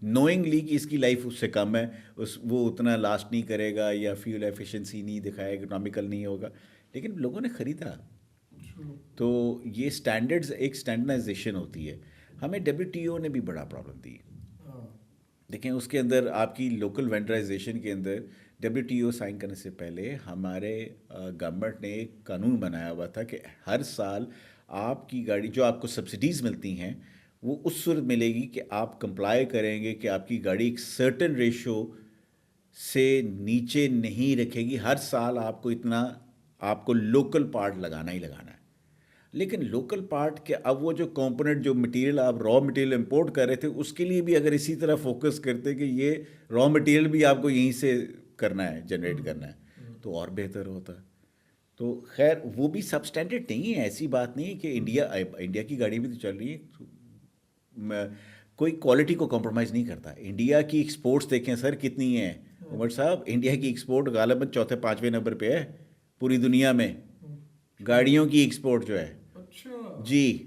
knowingly کہ اس کی لائف اس سے کم ہے, وہ اتنا لاسٹ نہیں کرے گا یا فیول ایفیشنسی نہیں دکھائے, اکنامیکل نہیں ہوگا, لیکن لوگوں نے خریدا. تو یہ اسٹینڈرڈز ایک اسٹینڈرڈائزیشن ہوتی ہے. ہمیں WTO نے بھی بڑا پرابلم دی. دیکھیں اس کے اندر آپ کی لوکل وینڈرائزیشن کے اندر WTO سائن کرنے سے پہلے ہمارے گورنمنٹ نے ایک قانون بنایا ہوا تھا کہ ہر سال آپ کی گاڑی جو آپ کو سبسڈیز ملتی ہیں وہ اس صورت ملے گی کہ آپ کمپلائی کریں گے کہ آپ کی گاڑی ایک سرٹن ریشو سے نیچے نہیں رکھے گی. ہر سال آپ کو اتنا آپ کو لوکل پارٹ لگانا ہی لگانا ہے. لیکن لوکل پارٹ کے اب وہ جو کمپوننٹ جو مٹیریل آپ را مٹیریل امپورٹ کر رہے تھے اس کے لیے بھی اگر اسی طرح فوکس کرتے کہ یہ را مٹیریل بھی آپ کو یہیں سے کرنا ہے, جنریٹ کرنا ہے, تو اور بہتر ہوتا. تو خیر وہ بھی سب اسٹینڈرڈ نہیں ہے, ایسی بات نہیں ہے کہ انڈیا کی گاڑی بھی تو چل رہی ہے. کوئی کوالٹی کو کمپرومائز نہیں کرتا. انڈیا کی ایکسپورٹس دیکھیں سر کتنی ہیں عمر صاحب, انڈیا کی ایکسپورٹ غالباً چوتھے پانچویں نمبر پہ ہے پوری دنیا میں, گاڑیوں کی ایکسپورٹ جو ہے. جی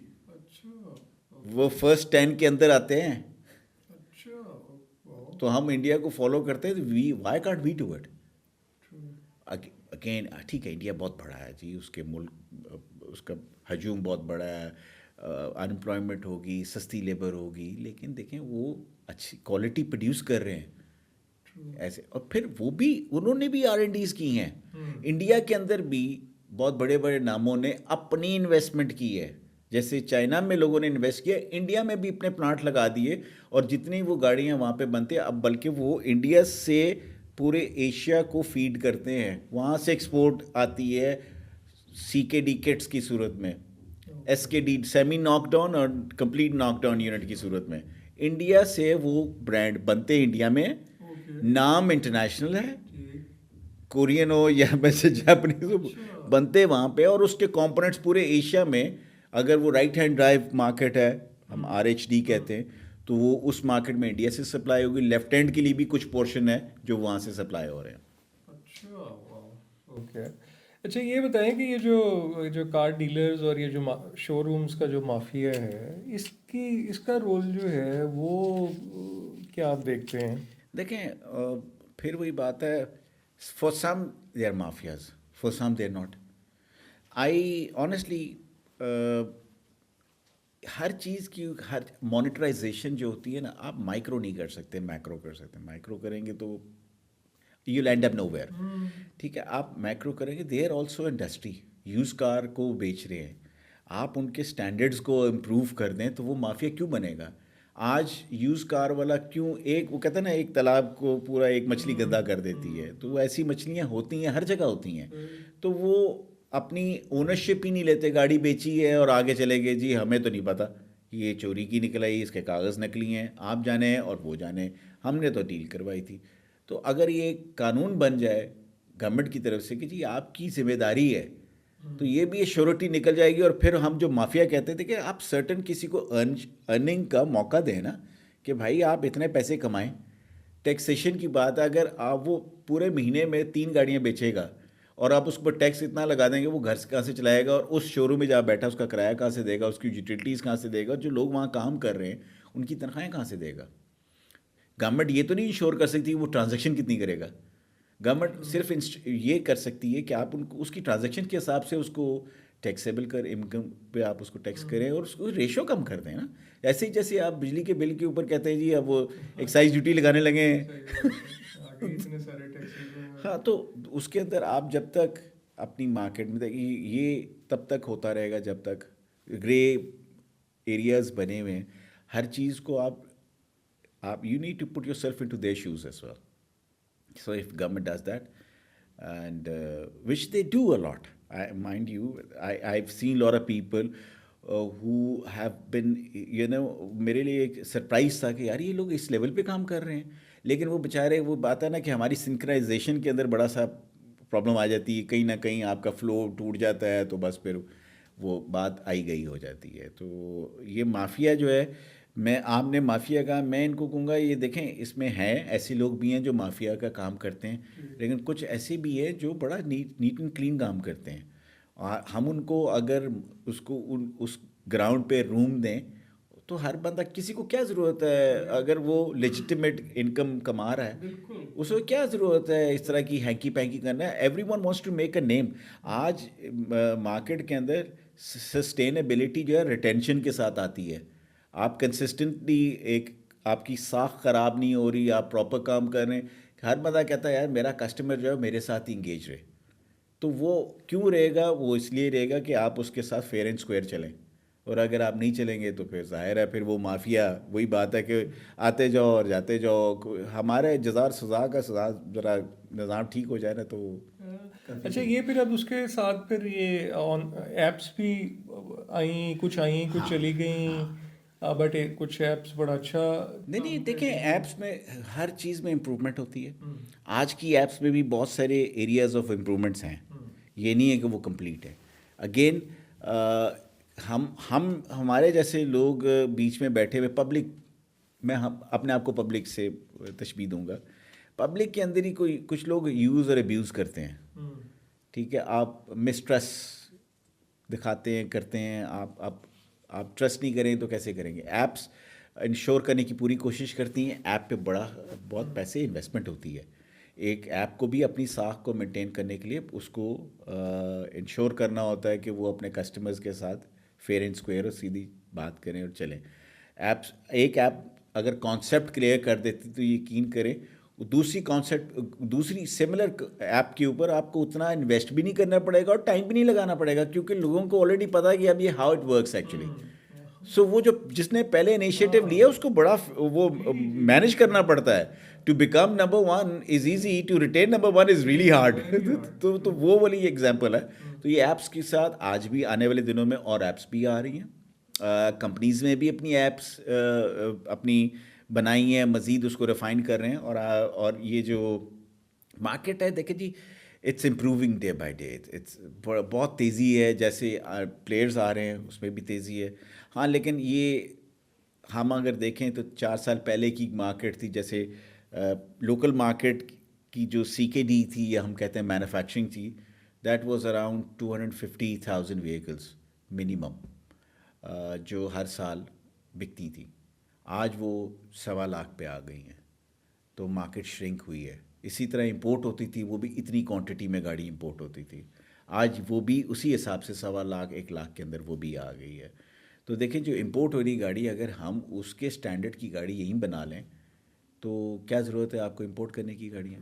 وہ فرسٹ 10 کے اندر آتے ہیں. تو ہم انڈیا کو فالو کرتے ہیں, why can't we do it. Again ٹھیک ہے انڈیا بہت بڑا ہے جی, اس کے ملک اس کا ہجوم بہت بڑا ہے, انمپلائمنٹ ہوگی, سستی لیبر ہوگی, لیکن دیکھیں وہ اچھی کوالٹی پروڈیوس کر رہے ہیں ایسے. اور پھر وہ بھی انہوں نے بھی R&Ds کی ہیں. انڈیا کے اندر بھی بہت بڑے بڑے ناموں نے اپنی انویسٹمنٹ کی ہے, جیسے چائنا میں لوگوں نے انویسٹ کیا, انڈیا میں بھی اپنے پلانٹ لگا دیے, اور جتنی وہ گاڑیاں وہاں پہ بنتے ہیں اب بلکہ وہ انڈیا سے پورے ایشیا کو فیڈ کرتے ہیں, وہاں سے ایکسپورٹ آتی ہے CKD کٹس کی صورت میں, SKD سیمی ناک ڈاؤن اور کمپلیٹ ناک ڈاؤن یونٹ کی صورت میں. انڈیا سے وہ برانڈ بنتے ہیں انڈیا میں, نام انٹرنیشنل ہے, کورین ہو یا ویسے جاپنیز ہو, بنتے وہاں پہ, اور اس کے کمپوننٹس پورے ایشیا میں, اگر وہ رائٹ ہینڈ ڈرائیو مارکیٹ ہے ہم RHD کہتے ہیں, تو وہ اس مارکیٹ میں انڈیا سے سپلائی ہوگی. لیفٹ ہینڈ کے لیے بھی کچھ پورشن ہے جو وہاں سے سپلائی ہو رہے ہیں. اوکے اچھا یہ بتائیں کہ یہ جو کار ڈیلرز اور یہ جو شو رومز کا جو مافیا ہے, اس کا رول جو ہے وہ کیا آپ دیکھتے ہیں؟ دیکھیں پھر وہی بات ہے, for some they are mafias, for some they are not. I honestly ہر چیز کی ہر مانیٹرائزیشن جو ہوتی ہے نا, آپ مائکرو نہیں کر سکتے, میکرو کر سکتے. مائکرو کریں گے تو you land up nowhere. ٹھیک ہے, آپ میکرو کریں گے, they are also industry, use car کو بیچ رہے ہیں, آپ ان کے اسٹینڈرڈس کو امپروو کر دیں تو وہ مافیا کیوں بنے گا. آج یوز کار والا کیوں, ایک وہ کہتے ہیں نا ایک تالاب کو پورا ایک مچھلی گندا کر دیتی ہے, تو ایسی مچھلیاں ہوتی ہیں ہر جگہ ہوتی ہیں. تو وہ اپنی اونرشپ ہی نہیں لیتے, گاڑی بیچی ہے اور آگے چلے گئے, جی ہمیں تو نہیں پتہ یہ چوری کی نکل آئی, اس کے کاغذ نکلی ہیں, آپ جانے اور وہ جانے, ہم نے تو ڈیل کروائی تھی. تو اگر یہ قانون بن جائے گورنمنٹ کی طرف سے کہ جی آپ کی ذمہ داری ہے, تو یہ بھی شیورٹی نکل جائے گی. اور پھر ہم جو مافیا کہتے تھے کہ آپ سرٹن کسی کو ارننگ کا موقع دیں نا, کہ بھائی آپ اتنے پیسے کمائیں. ٹیکسیشن کی بات ہے, اگر آپ وہ پورے مہینے میں 3 گاڑیاں بیچے گا اور آپ اس پر ٹیکس اتنا لگا دیں گے, وہ گھر سے کہاں سے چلائے گا, اور اس شو روم میں جہاں بیٹھا اس کا کرایہ کہاں سے دے گا, اس کی یوٹیلیٹیز کہاں سے دے گا, جو لوگ وہاں کام کر رہے ہیں ان کی تنخواہیں کہاں سے دے گا. گورنمنٹ یہ تو نہیں انشور کر سکتی وہ ٹرانزیکشن کتنی کرے گا. گورنمنٹ صرف یہ کر سکتی ہے کہ آپ ان کو اس کی ٹرانزیکشن کے حساب سے اس کو ٹیکسیبل کر انکم پہ آپ اس کو ٹیکس کریں, اور اس کو ریشو کم کر دیں نا. ایسے ہی جیسے آپ بجلی کے بل کے اوپر کہتے ہیں جی اب وہ ایکسائز ڈیوٹی لگانے لگے ہیں. ہاں, تو اس کے اندر آپ جب تک اپنی مارکیٹ میں یہ تب تک ہوتا رہے گا جب تک گرے ایریاز بنے ہوئے ہیں. ہر چیز کو آپ you need to put yourself into their shoes as well. So if government does that, and which they do a lot, mind you, I've seen a lot of people who have been, میرے لیے ایک surprise تھا کہ یار یہ لوگ اس level پہ کام کر رہے ہیں, لیکن وہ بیچارے, وہ بات ہے نا کہ ہماری سنکرائزیشن کے اندر بڑا سا پرابلم آ جاتی ہے, کہیں نہ کہیں آپ کا فلو ٹوٹ جاتا ہے, تو بس پھر وہ بات آئی گئی ہو جاتی ہے. تو یہ مافیا جو ہے, آپ نے مافیا کہا, میں ان کو کہوں گا یہ دیکھیں اس میں ہیں ایسے لوگ بھی ہیں جو مافیا کا کام کرتے ہیں, لیکن کچھ ایسے بھی ہیں جو بڑا نیٹ اینڈ کلین کام کرتے ہیں. ہم ان کو اگر اس گراؤنڈ پہ روم دیں تو ہر بندہ, کسی کو کیا ضرورت ہے, اگر وہ لیجیٹمیٹ انکم کما رہا ہے اس کو کیا ضرورت ہے اس طرح کی ہینکی پینکی کرنا ہے. Every one wants to make a name. آج مارکیٹ کے اندر سسٹینیبلٹی جو ہے ریٹینشن کے ساتھ آتی ہے. آپ کنسسٹنٹلی ایک آپ کی ساکھ خراب نہیں ہو رہی, آپ پراپر کام کر رہے ہیں, ہر بندہ کہتا ہے یار میرا کسٹمر جو ہے میرے ساتھ ہی انگیج رہے. تو وہ کیوں رہے گا, وہ اس لیے رہے گا کہ آپ اس کے ساتھ فیئر اینڈ اسکوائر چلیں, اور اگر آپ نہیں چلیں گے تو پھر ظاہر ہے پھر وہ مافیا, وہی بات ہے کہ آتے جاؤ اور جاتے جاؤ. ہمارے جزا سزا کا ذرا نظام ٹھیک ہو جائے نا تو. اچھا یہ پھر اب اس کے ساتھ پھر یہ ایپس بھی کچھ چلی گئیں, بٹ کچھ ایپس بڑا اچھا. نہیں دیکھیں, ایپس میں ہر چیز میں امپرومنٹ ہوتی ہے. آج کی ایپس میں بھی بہت سارے ایریاز آف امپرومنٹس ہیں, یہ نہیں ہے کہ وہ کمپلیٹ ہے. اگین ہمارے جیسے لوگ بیچ میں بیٹھے ہوئے پبلک، میں اپنے آپ کو پبلک سے تشبیہ دوں گا، پبلک کے اندر ہی کوئی کچھ لوگ یوز اور ابیوز کرتے ہیں. ٹھیک ہے، آپ مسٹرسٹ دکھاتے ہیں، کرتے ہیں، آپ ٹرسٹ نہیں کریں تو کیسے کریں گے. ایپس انشور کرنے کی پوری کوشش کرتی ہیں. ایپ پہ بہت پیسے انویسٹمنٹ ہوتی ہے. ایک ایپ کو بھی اپنی ساکھ کو مینٹین کرنے کے لیے اس کو انشور کرنا ہوتا ہے کہ وہ اپنے کسٹمرز کے ساتھ فیئر اینڈ اسکوئر اور سیدھی بات کریں اور چلیں. ایک ایپ اگر کانسیپٹ کلیئر کر دیتی تو یقین کریں دوسری سملر ایپ کے اوپر آپ کو اتنا انویسٹ بھی نہیں کرنا پڑے گا اور ٹائم بھی نہیں لگانا پڑے گا، کیونکہ لوگوں کو آلریڈی پتا ہے کہ اب یہ ہاؤ اٹ ورکس ایکچولی. سو وہ جس نے پہلے انیشیٹو لیا اس کو بڑا وہ مینیج کرنا پڑتا ہے. To become number one is easy, to retain number one is really hard. تو وہ والی ایگزامپل ہے. تو یہ ایپس کے ساتھ آج بھی آنے والے دنوں میں اور ایپس بھی آ رہی ہیں. کمپنیز میں بھی اپنی ایپس اپنی بنائی ہیں، مزید اس کو ریفائن کر رہے ہیں. اور یہ جو مارکیٹ ہے دیکھیں جی، it's improving day by day. بہت تیزی ہے، جیسے پلیئرز آ رہے ہیں اس میں بھی تیزی ہے. ہاں لیکن یہ ہم اگر دیکھیں تو 4 سال پہلے کی مارکیٹ تھی، جیسے لوکل مارکیٹ کی جو CKD تھی یا ہم کہتے ہیں مینوفیکچرنگ تھی، that was around 250,000 vehicles minimum جو ہر سال بکتی تھی. آج وہ 1.25 پہ آ گئی ہیں. تو مارکیٹ شرنک ہوئی ہے. اسی طرح امپورٹ ہوتی تھی، وہ بھی اتنی کوانٹٹی میں گاڑی امپورٹ ہوتی تھی. آج وہ بھی اسی حساب سے 1.25 1 لاکھ کے اندر وہ بھی آ گئی ہے. تو دیکھیں جو امپورٹ ہو رہی گاڑی، اگر ہم اس کے سٹینڈرڈ کی گاڑی یہیں بنا لیں تو کیا ضرورت ہے آپ کو امپورٹ کرنے کی گاڑیاں.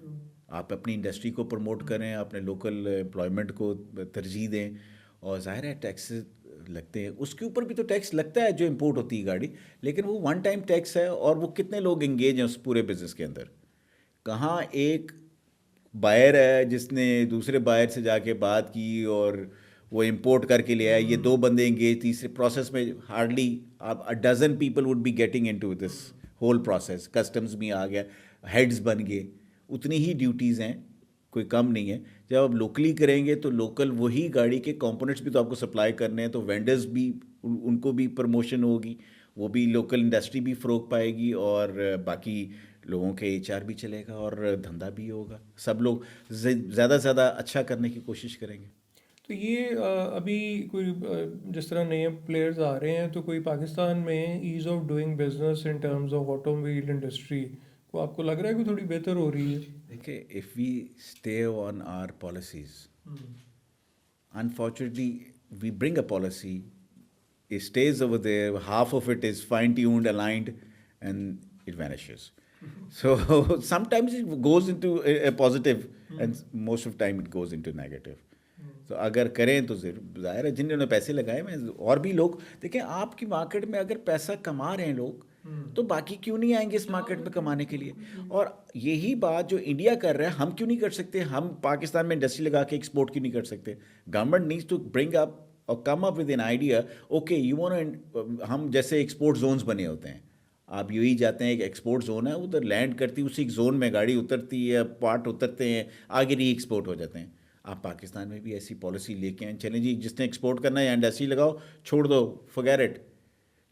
آپ اپنی انڈسٹری کو پروموٹ کریں، اپنے لوکل امپلائمنٹ کو ترجیح دیں. اور ظاہر ہے ٹیکس لگتے ہیں، اس کے اوپر بھی تو ٹیکس لگتا ہے جو امپورٹ ہوتی ہے گاڑی، لیکن وہ ون ٹائم ٹیکس ہے. اور وہ کتنے لوگ انگیج ہیں اس پورے بزنس کے اندر. کہاں ایک بائر ہے جس نے دوسرے بائر سے جا کے بات کی اور وہ امپورٹ کر کے لے آیا، یہ 2 بندے انگیج، تیسرے پروسیس میں hardly dozen people would be getting into this whole process. Customs بھی آ گیا، ہیڈز بن گئے. اتنی ہی ڈیوٹیز ہیں، کوئی کم نہیں ہے. جب آپ لوکلی کریں گے تو لوکل وہی گاڑی کے کمپوننٹس بھی تو آپ کو سپلائی کرنے ہیں، تو وینڈرز بھی ان کو بھی پروموشن ہوگی، وہ بھی لوکل انڈسٹری بھی فروغ پائے گی، اور باقی لوگوں کے HR بھی چلے گا اور دھندا بھی ہوگا. سب لوگ زیادہ سے زیادہ اچھا کرنے کی کوشش کریں گے. تو یہ ابھی کوئی جس طرح نئے پلیئرز آ رہے ہیں، تو کوئی پاکستان میں as of doing business in terms of auto mobile industry کو آپ کو لگ رہا ہے کہ تھوڑی بہتر ہو رہی ہے؟ دیکھیں، if we stay on our policies, unfortunately we bring a policy, it stays over there, half of it is fine tuned, aligned, and it vanishes. So sometimes it goes into a positive, and most of the time it goes into negative. تو اگر کریں تو ظاہر ہے جنہوں نے پیسے لگائے میں، اور بھی لوگ دیکھیں آپ کی مارکیٹ میں اگر پیسہ کما رہے ہیں لوگ، تو باقی کیوں نہیں آئیں گے اس مارکیٹ میں کمانے کے لیے. اور یہی بات جو انڈیا کر رہا ہے ہم کیوں نہیں کر سکتے؟ ہم پاکستان میں انڈسٹری لگا کے ایکسپورٹ کیوں نہیں کر سکتے؟ Government needs to bring up or come up with an idea. Okay you want, ہم جیسے ایکسپورٹ زونز بنے ہوتے ہیں، آپ یوں ہی جاتے ہیں، ایک ایکسپورٹ زون ہے، ادھر لینڈ کرتی، اسی زون میں گاڑی اترتی ہے، پارٹ اترتے ہیں، آگے ری ایکسپورٹ ہو جاتے ہیں. آپ پاکستان میں بھی ایسی پالیسی لے کے آئیں، چلیں جی جس نے ایکسپورٹ کرنا ہے یا انڈسٹری لگاؤ، چھوڑ دو، فورگیٹ اٹ.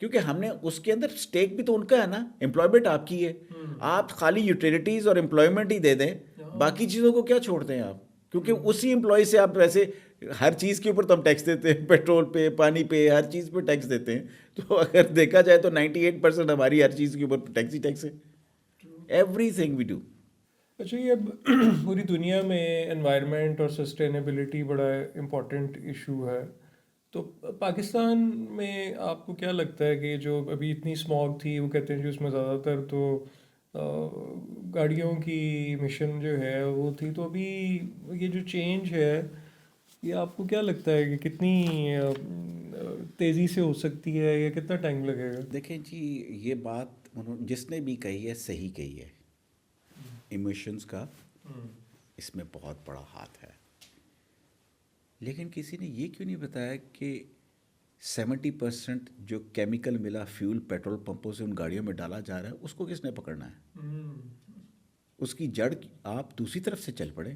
کیونکہ ہم نے اس کے اندر اسٹیک بھی تو ان کا ہے نا، امپلائمنٹ آپ کی ہے. آپ خالی یوٹیلیٹیز اور امپلائمنٹ ہی دے دیں، باقی چیزوں کو کیا چھوڑتے ہیں آپ؟ کیونکہ اسی امپلائی سے آپ ویسے ہر چیز کے اوپر تو ہم ٹیکس دیتے ہیں، پیٹرول پہ، پانی پہ، ہر چیز پہ ٹیکس دیتے ہیں. تو اگر دیکھا جائے تو 98% ہماری ہر چیز کے اوپر ٹیکس ہی ٹیکس ہے. Everything we do. اچھا، یہ اب پوری دنیا میں انوائرمنٹ اور سسٹینیبلٹی بڑا امپورٹنٹ ایشو ہے. تو پاکستان میں آپ کو کیا لگتا ہے کہ جو ابھی اتنی اسموگ تھی، وہ کہتے ہیں کہ اس میں زیادہ تر تو گاڑیوں کی ایمیشن جو ہے وہ تھی، تو ابھی یہ جو چینج ہے یہ آپ کو کیا لگتا ہے کہ کتنی تیزی سے ہو سکتی ہے یا کتنا ٹائم لگے گا؟ دیکھیں جی، یہ بات جس نے بھی کہی ہے صحیح کہی ہے. ایموشنز کا اس میں بہت بڑا ہاتھ ہے. لیکن کسی نے یہ کیوں نہیں بتایا کہ 70% جو کیمیکل ملا فیول پیٹرول پمپوں سے ان گاڑیوں میں ڈالا جا رہا ہے، اس کو کس نے پکڑنا ہے؟ اس کی جڑ آپ دوسری طرف سے چل پڑے.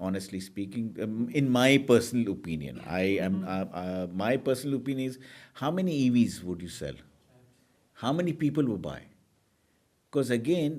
honestly speaking. In my personal opinion, I am my personal opinion is, how many EVs would you sell? How many people will buy? Because again,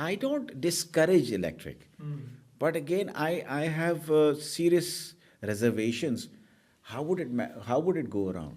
I don't discourage electric, but again, I have serious reservations. How would it go around?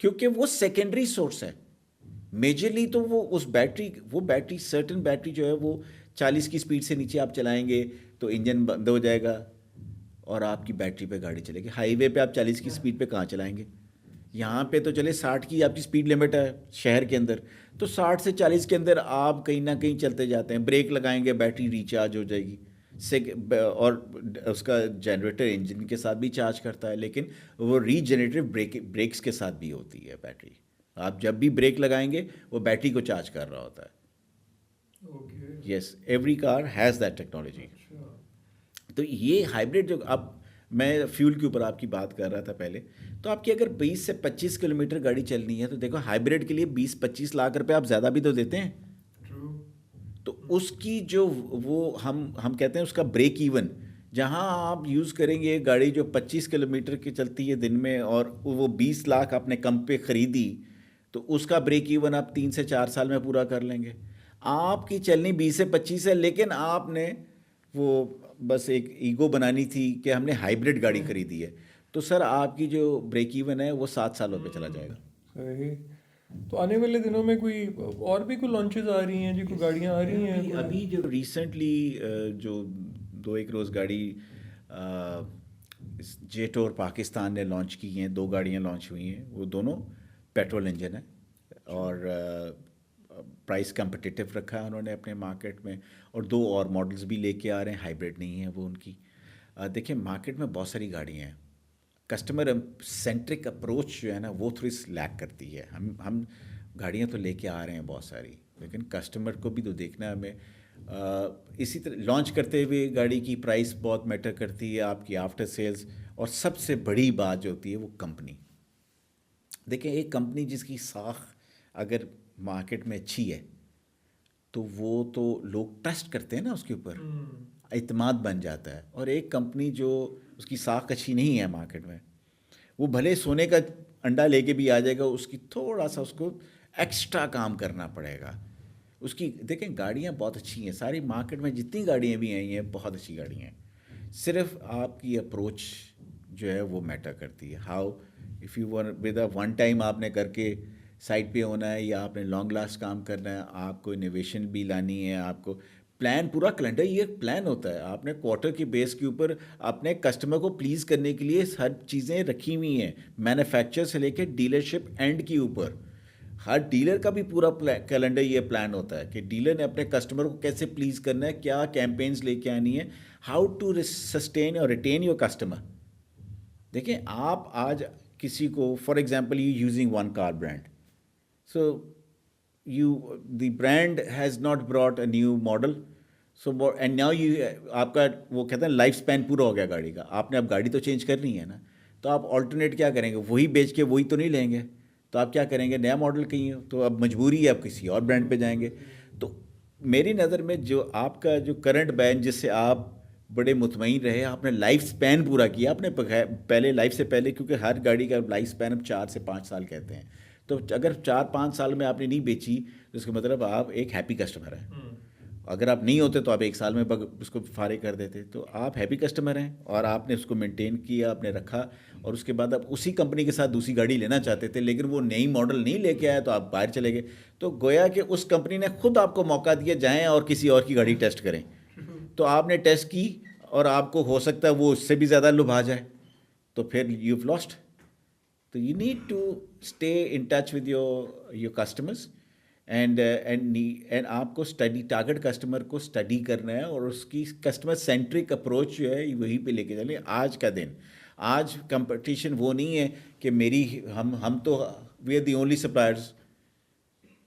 کیونکہ وہ secondary source ہے. Majorly تو وہ battery certain battery جو ہے وہ 40 کی speed سے نیچے آپ چلائیں گے تو انجن بند ہو جائے گا اور آپ کی بیٹری پہ گاڑی چلے گی. ہائی وے پہ آپ 40 کی سپیڈ پہ کہاں چلائیں گے؟ یہاں پہ تو چلے 60 کی آپ کی سپیڈ لمٹ ہے شہر کے اندر, تو 60 سے 40 کے اندر آپ کہیں نہ کہیں چلتے جاتے ہیں, بریک لگائیں گے بیٹری ریچارج ہو جائے گی. اور اس کا جنریٹر انجن کے ساتھ بھی چارج کرتا ہے, لیکن وہ ری جنریٹر بریکس کے ساتھ بھی ہوتی ہے بیٹری. آپ جب بھی بریک لگائیں گے وہ بیٹری کو چارج کر رہا ہوتا ہے. Yes, every car has that technology. تو یہ ہائبرڈ جو اب میں فیول کے اوپر آپ کی بات کر رہا تھا پہلے, تو آپ کی اگر 20 سے 25 کلومیٹر گاڑی چلنی ہے تو دیکھو ہائبرڈ کے لیے 20-25 لاکھ روپے آپ زیادہ بھی تو دیتے ہیں. تو اس کی جو وہ ہم کہتے ہیں اس کا بریک ایون, جہاں آپ یوز کریں گے گاڑی جو 25 کلومیٹر کی چلتی ہے دن میں اور وہ 20 لاکھ آپ نے کم پہ خریدی, تو اس کا بریک ایون آپ 3 سے 4 سال میں پورا کر لیں گے. آپ کی چلنی 20 سے 25 ہے, لیکن آپ نے وہ بس ایک ایگو بنانی تھی کہ ہم نے ہائبرڈ گاڑی خریدی ہے, تو سر آپ کی جو بریک ایون ہے وہ 7 سالوں پہ چلا جائے گا. صحیح. تو آنے والے دنوں میں کوئی اور بھی کوئی لانچز آ رہی ہیں جی, کوئی گاڑیاں آ رہی ہیں؟ ابھی جو ریسنٹلی جو 2-1 روز گاڑی جیٹور پاکستان نے لانچ کی ہیں, 2 گاڑیاں لانچ ہوئی ہیں, وہ دونوں پیٹرول انجن ہیں اور پرائس کمپٹیٹیو رکھا ہے انہوں نے اپنے مارکیٹ میں, اور 2 اور ماڈلز بھی لے کے آ رہے ہیں, ہائبرڈ نہیں ہیں وہ ان کی. دیکھیں مارکیٹ میں بہت ساری گاڑیاں ہیں, کسٹمر سینٹرک اپروچ جو ہے نا وہ تھوڑی لیک کرتی ہے. ہم گاڑیاں تو لے کے آ رہے ہیں بہت ساری, لیکن کسٹمر کو بھی تو دیکھنا ہے ہمیں. اسی طرح لانچ کرتے ہوئے گاڑی کی پرائس بہت میٹر کرتی ہے, آپ کی آفٹر سیلز, اور سب سے بڑی بات جو ہوتی ہے وہ کمپنی. دیکھیں ایک کمپنی جس کی ساکھ اگر مارکیٹ میں اچھی ہے تو وہ تو لوگ ٹرسٹ کرتے ہیں نا اس کے اوپر, اعتماد بن جاتا ہے. اور ایک کمپنی جو اس کی ساکھ اچھی نہیں ہے مارکیٹ میں, وہ بھلے سونے کا انڈا لے کے بھی آ جائے گا, اس کی تھوڑا سا اس کو ایکسٹرا کام کرنا پڑے گا. اس کی دیکھیں گاڑیاں بہت اچھی ہیں, ساری مارکیٹ میں جتنی گاڑیاں بھی آئی ہیں بہت اچھی گاڑیاں ہیں, صرف آپ کی اپروچ جو ہے وہ میٹر کرتی ہے. How if you with one time آپ نے کر کے سائٹ پہ ہونا ہے, یا آپ نے لانگ لاسٹ کام کرنا ہے, آپ کو انوویشن بھی لانی ہے, آپ کو پلان پورا کیلنڈر یہ پلان ہوتا ہے. آپ نے کوارٹر کی بیس کے اوپر اپنے کسٹمر کو پلیز کرنے کے لیے ہر چیزیں رکھی ہوئی ہیں, مینوفیکچر سے لے کے ڈیلرشپ اینڈ کے اوپر. ہر ڈیلر کا بھی پورا کیلنڈر یہ پلان ہوتا ہے کہ ڈیلر نے اپنے کسٹمر کو کیسے پلیز کرنا ہے, کیا کیمپینز لے کے آنی ہے, ہاؤ ٹو سسٹین اور ریٹین یور کسٹمر. دیکھیں آپ آج کسی کو for example you using one car brand, so the brand has not brought a new model, so and now آپ کا وہ کہتے ہیں لائف اسپین پورا ہو گیا گاڑی کا, آپ نے اب گاڑی تو چینج کرنی ہے نا, تو آپ آلٹرنیٹ کیا کریں گے, وہی بیچ کے وہی تو نہیں لیں گے, تو آپ کیا کریں گے, نیا ماڈل کہیں تو اب مجبوری ہے آپ کسی اور برانڈ پہ جائیں گے. تو میری نظر میں جو آپ کا جو کرنٹ برانڈ جس سے آپ بڑے مطمئن رہے, آپ نے لائف سپین پورا کیا, آپ نے پہلے لائف سے پہلے, کیونکہ ہر گاڑی کا لائف سپین ہم 4 سے 5 سال کہتے ہیں, تو اگر 4-5 سال میں آپ نے نہیں بیچی تو اس کا مطلب آپ ایک ہیپی کسٹمر ہیں. اگر آپ نہیں ہوتے تو آپ 1 سال میں اس کو فارغ کر دیتے, تو آپ ہیپی کسٹمر ہیں اور آپ نے اس کو مینٹین کیا, آپ نے رکھا, اور اس کے بعد آپ اسی کمپنی کے ساتھ دوسری گاڑی لینا چاہتے تھے لیکن وہ نئی ماڈل نہیں لے کے آیا تو آپ باہر چلے گئے. تو گویا کہ اس کمپنی نے خود آپ کو موقع دیا جائیں اور کسی اور کی گاڑی ٹیسٹ کریں, تو آپ نے ٹیسٹ کی اور آپ کو ہو سکتا ہے وہ اس سے بھی زیادہ لبھا جائے, تو پھر یو ہیو لاسٹ. تو you need to stay in touch with your customers, and آپ کو اسٹڈی ٹارگیٹ کسٹمر کو اسٹڈی کرنا ہے, اور اس کی کسٹمر سینٹرک اپروچ جو ہے وہی پہ لے کے چلیں. آج کا دن, آج کمپٹیشن وہ نہیں ہے کہ میری ہم تو we are the only suppliers.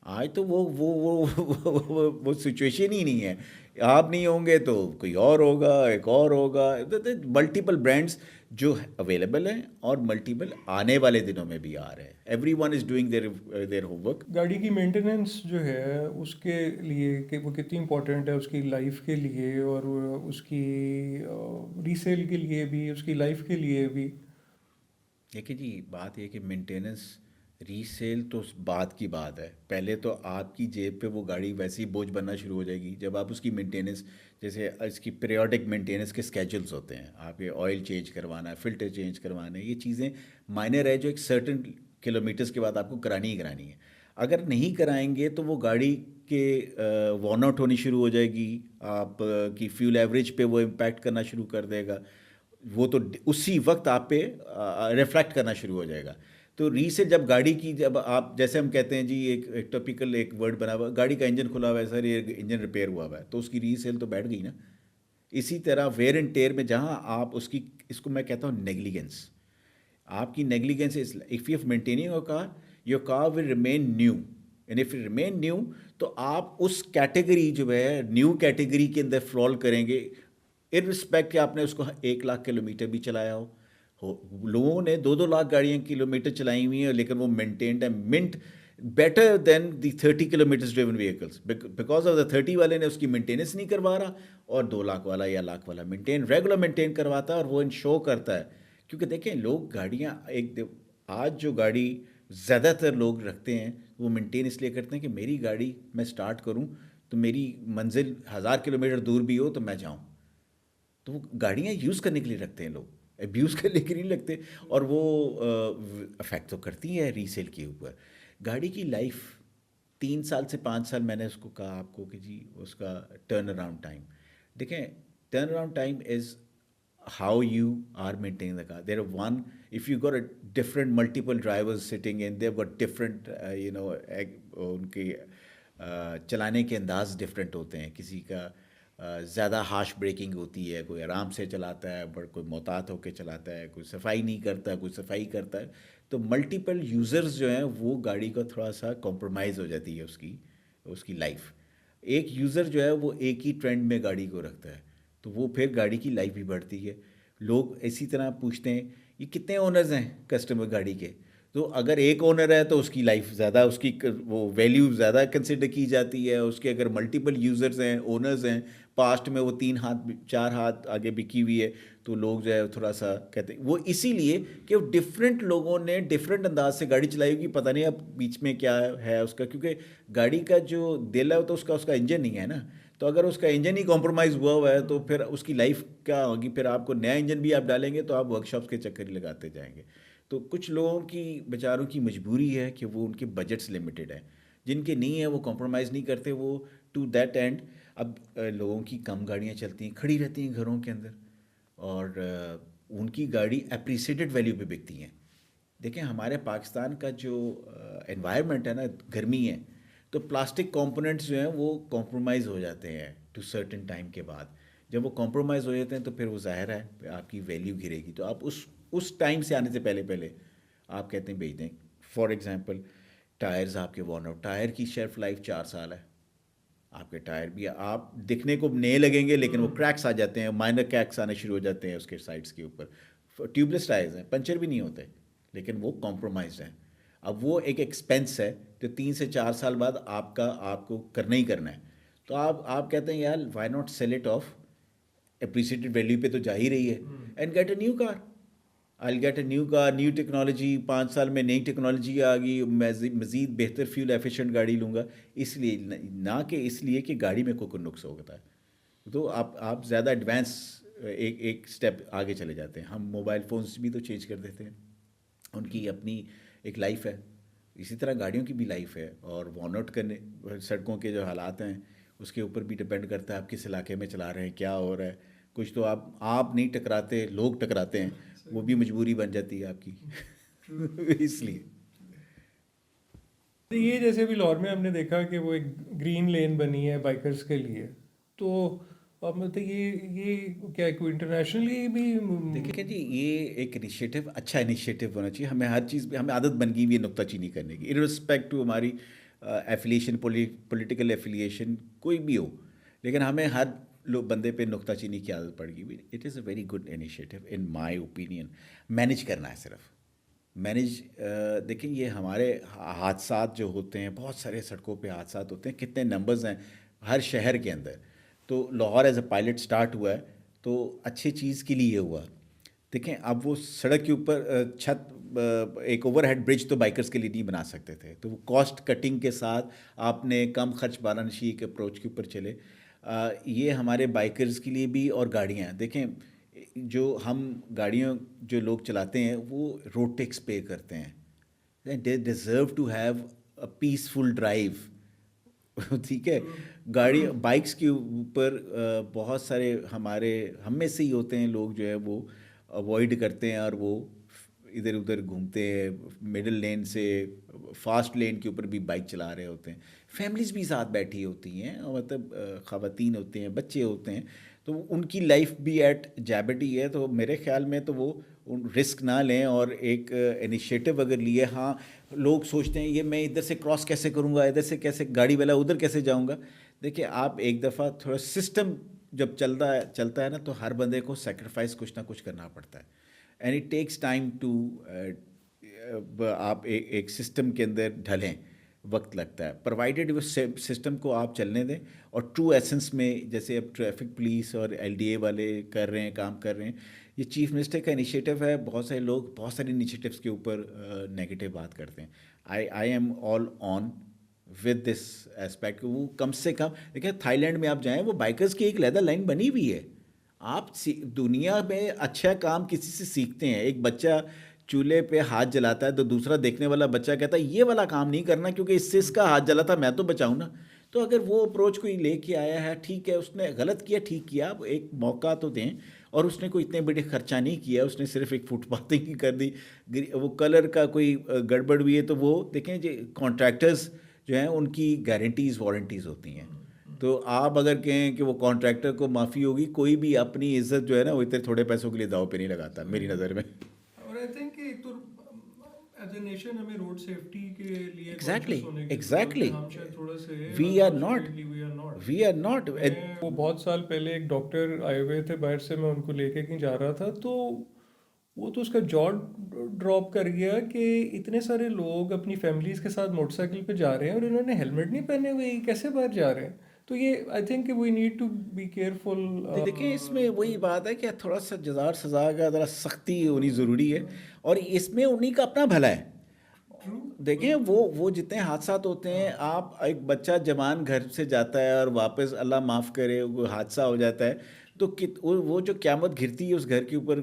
آج تو وہ سچویشن ہی نہیں ہے, آپ نہیں ہوں گے تو کوئی اور ہوگا, ایک اور ہوگا. ملٹیپل برانڈس جو اویلیبل ہیں اور ملٹیپل آنے والے دنوں میں بھی آ رہے ہیں. Everyone is doing their homework. گاڑی کی مینٹیننس جو ہے اس کے لیے کہ وہ کتنی امپورٹنٹ ہے اس کی لائف کے لیے, اور اس کی ریسیل کے لیے بھی, اس کی لائف کے لیے بھی. دیکھیں جی بات یہ کہ مینٹیننس ریسیل تو بات کی بات ہے, پہلے تو آپ کی جیب پہ وہ گاڑی ویسے ہی بوجھ بننا شروع ہو جائے گی جب آپ اس کی مینٹیننس, جیسے اس کی پیریوڈک مینٹیننس کے اسکیجولس ہوتے ہیں, آپ یہ آئل چینج کروانا ہے, فلٹر چینج کروانا ہے, یہ چیزیں مائنر ہے جو ایک سرٹن کلومیٹرز کے بعد آپ کو کرانی ہی کرانی ہے. اگر نہیں کرائیں گے تو وہ گاڑی کے وارن آؤٹ ہونی شروع ہو جائے گی, آپ کی فیول ایوریج پہ وہ امپیکٹ کرنا شروع کر دے گا, وہ تو اسی وقت آپ پہ ریفلیکٹ کرنا شروع ہو جائے گا. تو ریسیل جب گاڑی کی, جب آپ جیسے ہم کہتے ہیں جی ایک ٹاپیکل ایک ورڈ بنا ہوا, گاڑی کا انجن کھلا ہوا ہے سر, یہ انجن ریپیئر ہوا ہوا ہے, تو اس کی ریسیل تو بیٹھ گئی نا. اسی طرح ویئر اینڈ ٹیئر میں جہاں آپ اس کو میں کہتا ہوں نیگلیجنس, آپ کی negligence is if you maintaining your car will remain new, and if you remain new تو آپ اس کیٹیگری جو ہے نیو کیٹیگری کے اندر فال کریں گے, ان رسپیکٹ کہ آپ نے اس کو 1,00,000 کلومیٹر بھی چلایا ہو. لوگوں نے 2-2 لاکھ گاڑیاں کلومیٹر چلائی ہوئی ہیں, لیکن وہ مینٹینڈ ہے minute better than the 30 kilometres driven vehicles, because of the 30 والے نے اس کی مینٹیننس نہیں کروا رہا, اور 2 لاکھ والا یا لاکھ والا ریگولر مینٹین کرواتا ہے, اور وہ انشو کرتا ہے. کیونکہ دیکھیں لوگ گاڑیاں آج جو گاڑی زیادہ تر لوگ رکھتے ہیں وہ مینٹین اس لیے کرتے ہیں کہ میری گاڑی میں سٹارٹ کروں تو میری منزل 1000 کلومیٹر دور بھی ہو تو میں جاؤں. تو وہ گاڑیاں یوز کرنے کے لیے رکھتے ہیں لوگ, ابیوز کرنے کے لیے رکھتے, اور وہ افیکٹ تو کرتی ہے ریسیل کے اوپر. گاڑی کی لائف 3 سال سے 5 سال, میں نے اس کو کہا آپ کو کہ جی اس کا ٹرن اراؤنڈ ٹائم دیکھیں. Turn around time is how you are maintaining the car. There are one, if you got a different multiple drivers sitting in, they've got different ان کے چلانے کے انداز ڈفرینٹ ہوتے ہیں. کسی کا زیادہ ہارش بریکنگ ہوتی ہے, کوئی آرام سے چلاتا ہے, بٹ کوئی محتاط ہو کے چلاتا ہے, کوئی صفائی نہیں کرتا, کوئی صفائی کرتا ہے. تو ملٹیپل یوزرز جو ہیں وہ گاڑی کا تھوڑا سا کمپرومائز ہو جاتی ہے اس کی لائف. ایک یوزر جو ہے وہ ایک ہی ٹرینڈ میں گاڑی کو رکھتا ہے, تو وہ پھر گاڑی کی لائف بھی بڑھتی ہے. لوگ اسی طرح پوچھتے ہیں یہ کتنے اونرز ہیں کسٹمر گاڑی کے, تو اگر ایک اونر ہے تو اس کی لائف زیادہ, اس کی وہ ویلیو زیادہ کنسیڈر کی جاتی ہے. اس کے اگر ملٹیپل یوزرز ہیں, اونرز ہیں, پاسٹ میں وہ 3 ہاتھ 4 ہاتھ آگے بکی ہوئی ہے, تو لوگ جو ہے تھوڑا سا کہتے ہیں وہ اسی لیے کہ ڈفرینٹ لوگوں نے ڈفرینٹ انداز سے گاڑی چلائی ہوگی. پتہ نہیں اب بیچ میں کیا ہے اس کا, کیونکہ گاڑی کا جو دل ہے تو اس کا انجن نہیں ہے نا. تو اگر اس کا انجن ہی کمپرومائز ہوا ہے تو پھر اس کی لائف کیا ہوگی. پھر آپ کو نیا انجن بھی آپ ڈالیں گے تو آپ ورک شاپس کے چکر ہی لگاتے جائیں گے. تو کچھ لوگوں کی بیچاروں کی مجبوری ہے کہ وہ ان کے بجٹس لمیٹڈ ہیں, جن کے نہیں ہیں وہ کمپرومائز نہیں کرتے, وہ ٹو دیٹ اینڈ. اب لوگوں کی کم گاڑیاں چلتی ہیں, کھڑی رہتی ہیں گھروں کے اندر, اور ان کی گاڑی اپریسیٹڈ ویلیو پہ بکتی ہیں. دیکھیں ہمارے پاکستان کا جو انوائرمنٹ ہے نا, گرمی ہے, تو پلاسٹک کمپوننٹس جو ہیں وہ کمپرومائز ہو جاتے ہیں ٹو سرٹن ٹائم کے بعد. جب وہ کمپرومائز ہو جاتے ہیں تو پھر وہ ظاہر ہے آپ کی ویلیو گرے گی. تو آپ اس ٹائم سے آنے سے پہلے آپ کہتے ہیں بیچ دیں. فار ایگزامپل ٹائرز آپ کے وارن آؤٹ, ٹائر کی شیلف لائف 4 سال ہے. آپ کے ٹائر بھی آپ دکھنے کو نئے لگیں گے, لیکن وہ کریکس آ جاتے ہیں, مائنر کریکس آنے شروع ہو جاتے ہیں اس کے سائڈس کے اوپر. ٹیوب لیس ٹائرز ہیں, پنچر بھی نہیں ہوتے, لیکن وہ کمپرومائزڈ ہیں. اب وہ ایک ایکسپینس ہے جو 3 سے 4 سال بعد آپ کو کرنا ہی کرنا ہے. تو آپ کہتے ہیں یار why not sell it off, appreciated value پہ تو جا ہی رہی ہے, and get a new car. I get a new car, new technology, 5 سال میں نئی ٹیکنالوجی آ گئی, مزید بہتر فیول ایفیشینٹ گاڑی لوں گا. اس لیے نہ کہ اس لیے کہ گاڑی میں کوئی نقص ہوتا ہے. تو آپ زیادہ ایڈوانس ایک اسٹیپ آگے چلے جاتے ہیں. ہم موبائل فونس بھی تو چینج کر دیتے ہیں, ان کی اپنی ایک لائف ہے. اسی طرح گاڑیوں کی بھی لائف ہے, اور وارن آؤٹ کرنے سڑکوں کے جو حالات ہیں اس کے اوپر بھی ڈپینڈ کرتا ہے آپ کس علاقے میں چلا رہے ہیں, کیا ہو رہا ہے. کچھ تو آپ نہیں ٹکراتے, لوگ ٹکراتے ہیں, وہ بھی مجبوری بن جاتی ہے آپ کی. اس لیے یہ جیسے بھی لاہور میں ہم نے دیکھا کہ وہ ایک گرین لین بنی ہے بائکرز کے لیے, تو اب مطلب یہ کیا کوئی انٹرنیشنلی بھی دیکھیں جی یہ ایک انیشیٹو, اچھا انیشیٹو ہونا چاہیے. ہمیں ہر چیز پہ ہمیں عادت بن گئی ہوئی ہے نکتہ چینی کرنے کی, ان رسپیکٹ ٹو ہماری ایفیلیشن, پولیٹیکل ایفیلیشن کوئی بھی ہو, لیکن ہمیں ہر بندے پہ نکتہ چینی کی عادت پڑ گئی ہوئی. It is a very good initiative in my opinion. Manage کرنا ہے صرف دیکھیں یہ ہمارے حادثات جو ہوتے ہیں, بہت سارے سڑکوں پہ حادثات ہوتے ہیں, کتنے نمبرز ہیں ہر شہر کے اندر. تو Lahore as a pilot start ہوا ہے, تو اچھی چیز کے لیے ہوا. دیکھیں اب وہ سڑک کے اوپر چھت ایک اوور ہیڈ برج تو بائکرز کے لیے نہیں بنا سکتے تھے, تو وہ کاسٹ کٹنگ کے ساتھ آپ نے کم خرچ بالانشی کے اپروچ کے اوپر چلے. یہ ہمارے بائکرز کے لیے بھی, اور گاڑیاں دیکھیں جو ہم گاڑیوں جو لوگ چلاتے ہیں وہ روڈ ٹیکس پے کرتے ہیں, they deserve to have a peaceful drive. ٹھیک ہے. گاڑی بائکس کے اوپر بہت سارے ہم میں سے ہی ہوتے ہیں لوگ جو ہے وہ اوائڈ کرتے ہیں اور وہ ادھر ادھر گھومتے ہیں مڈل لین سے فاسٹ لین کے اوپر بھی بائک چلا رہے ہوتے ہیں. فیملیز بھی ساتھ بیٹھی ہوتی ہیں, مطلب خواتین ہوتے ہیں, بچے ہوتے ہیں, تو ان کی لائف بھی ایٹ جیبٹی ہے. تو میرے خیال میں تو وہ رسک نہ لیں اور ایک انیشیٹو اگر لیے. ہاں لوگ سوچتے ہیں یہ میں ادھر سے کراس کیسے کروں گا, ادھر سے کیسے گاڑی والا ادھر کیسے جاؤں گا. دیکھیں آپ ایک دفعہ تھوڑا سسٹم جب چلتا ہے نا تو ہر بندے کو سیکریفائس کچھ نہ کچھ کرنا پڑتا ہے. And it takes time to آپ ایک سسٹم کے اندر ڈھلیں, وقت لگتا ہے. پرووائڈیڈ وہ سسٹم کو آپ چلنے دیں. اور ٹرو ایسنس میں جیسے اب ٹریفک پولیس اور LDA والے کر رہے ہیں, کام کر رہے ہیں, یہ چیف منسٹر کا انیشیٹو ہے. بہت سارے لوگ بہت سارے انیشیٹوس کے اوپر نگیٹو بات کرتے ہیں. I am all on with this aspect. وہ کم سے کم دیکھیں تھائی لینڈ میں آپ جائیں وہ بائکرز کی ایک لیدر لائن بنی ہوئی ہے. آپ دنیا میں اچھا کام کسی سے سیکھتے ہیں. ایک بچہ چولہے پہ ہاتھ جلاتا ہے تو دوسرا دیکھنے والا بچہ کہتا ہے یہ والا کام نہیں کرنا کیونکہ اس سے اس کا ہاتھ جلا تھا, میں تو بچاؤں نا. تو اگر وہ اپروچ کوئی لے کے آیا ہے, ٹھیک ہے, اس نے غلط کیا, ٹھیک کیا, ایک موقع تو دیں. اور اس نے کوئی اتنے بڑے خرچہ نہیں کیا, اس نے صرف ایک فٹ پاتھنگ ہی کر دی. وہ کلر کا کوئی گڑبڑ ہوئی ہے تو وہ دیکھیں جی کانٹریکٹرز جو ہیں ان کی گارنٹیز وارنٹیز ہوتی ہیں. تو آپ اگر کہیں کہ وہ کانٹریکٹر کو معافی ہوگی, کوئی بھی اپنی عزت جو ہے نا وہ اتنے تھوڑے پیسوں کے لیے داؤ پہ نہیں لگاتا میری نظر میں. اور آئی تھنک کہ ایک تو ایز اے نیشن ہمیں روڈ سیفٹی کے لیے ایگزیکٹلی ہونے کی ایگزیکٹلی ہم شاید تھوڑا سے وی آر ناٹ. وہ بہت سال پہلے ایک ڈاکٹر آئے ہوئے تھے باہر سے, میں ان کو لے کے کہیں جا رہا تھا تو وہ تو اس کا جا ڈراپ کر گیا کہ اتنے سارے لوگ اپنی فیملیز کے ساتھ موٹر سائیکل پہ جا رہے ہیں اور انہوں نے ہیلمٹ نہیں پہنے ہوئے, کیسے باہر جا رہے ہیں. تو یہ آئی تھنک کہ we need to be careful. دیکھیں اس میں وہی بات ہے کہ تھوڑا سا جزا سزا کا ذرا سختی ہونی ضروری ہے, اور اس میں انہی کا اپنا بھلا ہے. دیکھیں وہ جتنے حادثات ہوتے ہیں, آپ ایک بچہ جوان گھر سے جاتا ہے اور واپس اللہ معاف کرے وہ حادثہ ہو جاتا ہے, تو وہ جو قیامت گرتی ہے اس گھر کے اوپر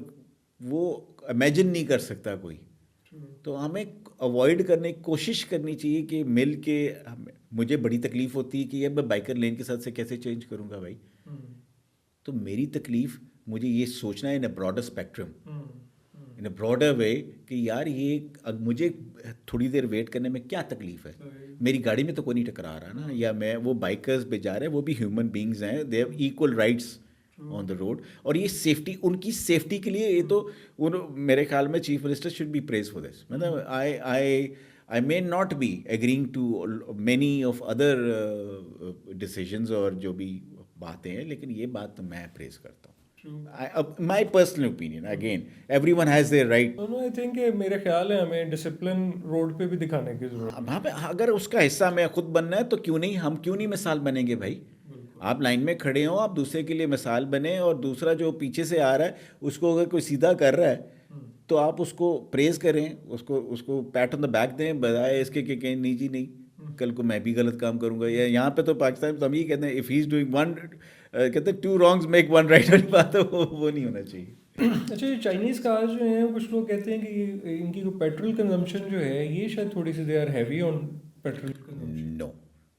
وہ امیجن نہیں کر سکتا کوئی. تو ہمیں اوائڈ کرنے کی کوشش کرنی چاہیے کہ مل کے. مجھے بڑی تکلیف ہوتی ہے کہ یہ میں بائکر لین کے ساتھ سے کیسے چینج کروں گا بھائی. تو میری تکلیف مجھے یہ سوچنا ہے in a broader spectrum, in a broader way کہ یار یہ مجھے تھوڑی دیر ویٹ کرنے میں کیا تکلیف ہے. میری گاڑی میں تو کوئی نہیں ٹکرا رہا نا, یا میں وہ بائکرز پہ جا رہے ہیں وہ بھی ہیومن بینگز ہیں, they have equal rights on the road. اور یہ سیفٹی, ان کی سیفٹی کے لیے یہ تو میرے خیال میں chief minister should be praise for this. مطلب I may not be agreeing to many of other decisions اور جو بھی باتیں ہیں, لیکن یہ بات تو میں پریز کرتا ہوں. My personal opinion, again, everyone has their right. I think کہ میرے خیال ہے ہمیں ڈسپلن روڈ پہ بھی دکھانے کی ضرورت ہے. وہاں پہ اگر اس کا حصہ میں خود بننا ہے تو کیوں نہیں, ہم کیوں نہیں مثال بنیں گے بھائی. آپ لائن میں کھڑے ہوں, آپ دوسرے کے لیے مثال بنیں, اور دوسرا جو پیچھے سے آ رہا ہے اس کو اگر کوئی سیدھا کر رہا ہے تو آپ اس کو پریز کریں, اس کو پیٹ آن دا بیک دیں, بجائے اس کے کہ کہیں نہیں جی نہیں کل کو میں بھی غلط کام کروں گا. یا یہاں پہ تو پاکستان میں تو ہم یہ کہتے ہیں if he is doing one, کہتے ہیں two wrongs make one right والی بات ہے, وہ نہیں ہونا چاہیے. اچھا یہ چائنیز کارز جو ہیں کچھ لوگ کہتے ہیں کہ ان کی پیٹرول کنزمپشن جو ہے یہ شاید تھوڑی سی they are heavy on petrol consumption. No,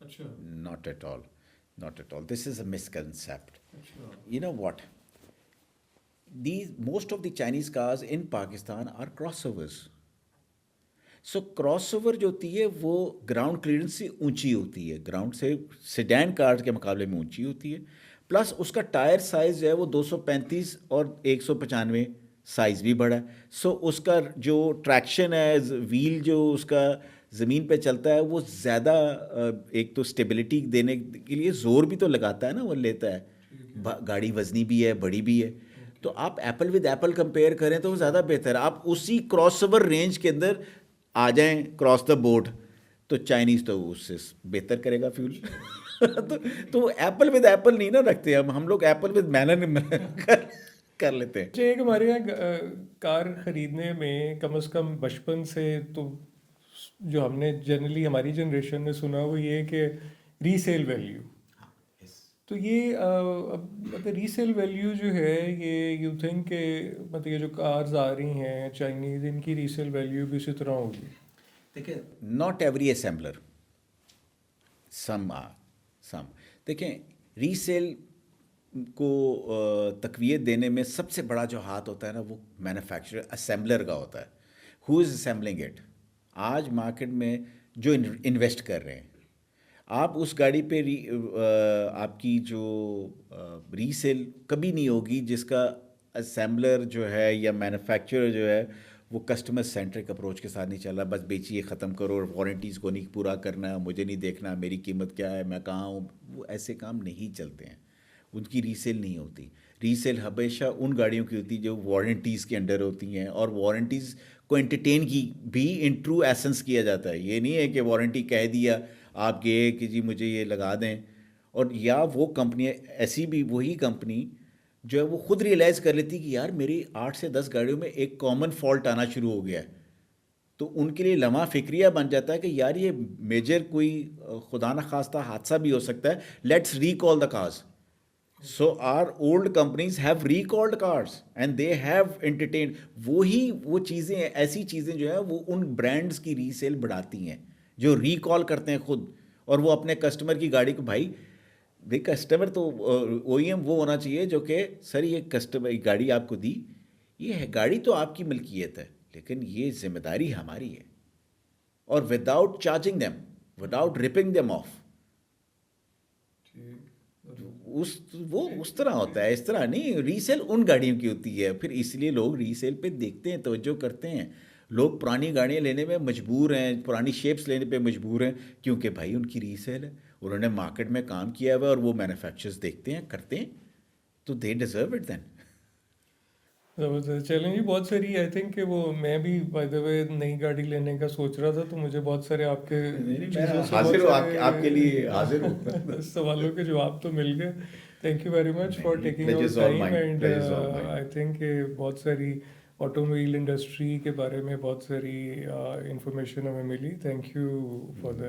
اچھا, not at all, not at all. This is a misconcept. You know what? Most of the Chinese cars in Pakistan are crossovers. So crossover جو ہوتی ہے وہ ground clearance سے اونچی ہوتی ہے, ground سے سیڈان کار کے مقابلے میں اونچی ہوتی ہے. پلس اس کا ٹائر سائز جو ہے وہ 235 اور 195 سائز بھی بڑا ہے. سو اس کا جو ٹریکشن ہے, ویل جو اس کا زمین پہ چلتا ہے وہ زیادہ ایک تو اسٹیبلٹی دینے کے لیے زور بھی تو لگاتا ہے نا, وہ لیتا ہے. گاڑی وزنی بھی ہے, بڑی بھی ہے. تو آپ ایپل ود ایپل کمپیئر کریں تو وہ زیادہ بہتر ہے. آپ اسی کراس اوور رینج کے اندر آ جائیں کراس دا بورڈ, تو چائنیز تو اس سے بہتر کرے گا فیول. تو ایپل ود ایپل نہیں نا رکھتے ہم لوگ, ایپل ود مینر کر لیتے ہیں. ایک ہمارے یہاں کار خریدنے میں کم از کم بچپن سے تو جو ہم نے جنرلی ہماری جنریشن نے سنا وہ یہ کہ ری سیل ویلیو. تو یہ مطلب ری سیل ویلیو جو ہے یہ یو تھنک کہ مطلب یہ جو کارز آ رہی ہیں چائنیز, ان کی ری سیل ویلیو بھی اسی طرح ہوگی. دیکھیں ناٹ ایوری اسمبلر سم دیکھیں ری سیل کو تقویت دینے میں سب سے بڑا جو ہاتھ ہوتا ہے نا وہ مینوفیکچرر اسمبلر کا ہوتا ہے. ہو از اسمبلنگ اٹ. آج مارکیٹ میں جو انویسٹ کر رہے ہیں آپ اس گاڑی پہ آپ کی جو ری سیل کبھی نہیں ہوگی جس کا اسمبلر جو ہے یا مینوفیکچرر جو ہے وہ کسٹمر سینٹرک اپروچ کے ساتھ نہیں چل رہا. بس بیچیے ختم کرو اور وارنٹیز کو نہیں پورا کرنا, مجھے نہیں دیکھنا میری قیمت کیا ہے, میں کہاں ہوں. وہ ایسے کام نہیں چلتے ہیں, ان کی ری سیل نہیں ہوتی. ری سیل ہمیشہ ان گاڑیوں کی ہوتی جو وارنٹیز کے انڈر ہوتی ہیں, اور وارنٹیز کو انٹرٹین کی بھی ان ٹرو ایسنس کیا جاتا ہے. یہ نہیں ہے کہ وارنٹی کہہ دیا آپ گئے کہ جی مجھے یہ لگا دیں, اور یا وہ کمپنی ایسی بھی وہی کمپنی جو ہے وہ خود ریئلائز کر لیتی کہ یار میری 8 سے 10 گاڑیوں میں ایک کامن فالٹ آنا شروع ہو گیا ہے, تو ان کے لیے لمحہ فکریہ بن جاتا ہے کہ یار یہ میجر کوئی خدا نخواستہ حادثہ بھی ہو سکتا ہے, let's recall the cars. So our old companies have recalled cars and they have entertained. وہ چیزیں ایسی چیزیں جو ہیں وہ ان برانڈز کی ری سیل بڑھاتی ہیں جو ریکال کرتے ہیں خود, اور وہ اپنے کسٹمر کی گاڑی کو بھائی کسٹمر تو او ای ایم وہ ہونا چاہیے جو کہ سر یہ کسٹمر گاڑی آپ کو دی, یہ ہے گاڑی تو آپ کی ملکیت ہے لیکن یہ ذمہ داری ہماری ہے, اور without charging them, without wrapping them off. وہ اس طرح ہوتا ہے, اس طرح نہیں. ری سیل ان گاڑیوں کی ہوتی ہے, پھر اس لیے لوگ ری سیل پہ دیکھتے ہیں, توجہ کرتے ہیں. لوگ پرانی گاڑیاں لینے میں مجبور ہیں, پرانی شیپس لینے پہ مجبور ہیں, کیونکہ بھائی ان کی ری سیل ہے, انہوں نے مارکیٹ میں کام کیا ہوا ہے, اور وہ مینوفیکچررز دیکھتے ہیں, کرتے ہیں, تو they deserve it then. Challenge بھی بہت ساری. آئی تھنک کہ وہ میں بھی بائی دا وے نئی گاڑی لینے کا سوچ رہا تھا, تو مجھے بہت سارے آپ کے حاضر ہوں, آپ کے لیے حاضر ہوں. سوالوں کے جواب تو مل گئے. Thank you very much for taking your time, and I think کہ بہت ساری آٹو موبائل انڈسٹری کے بارے میں بہت ساری انفارمیشن ہمیں ملی. Thank you for that.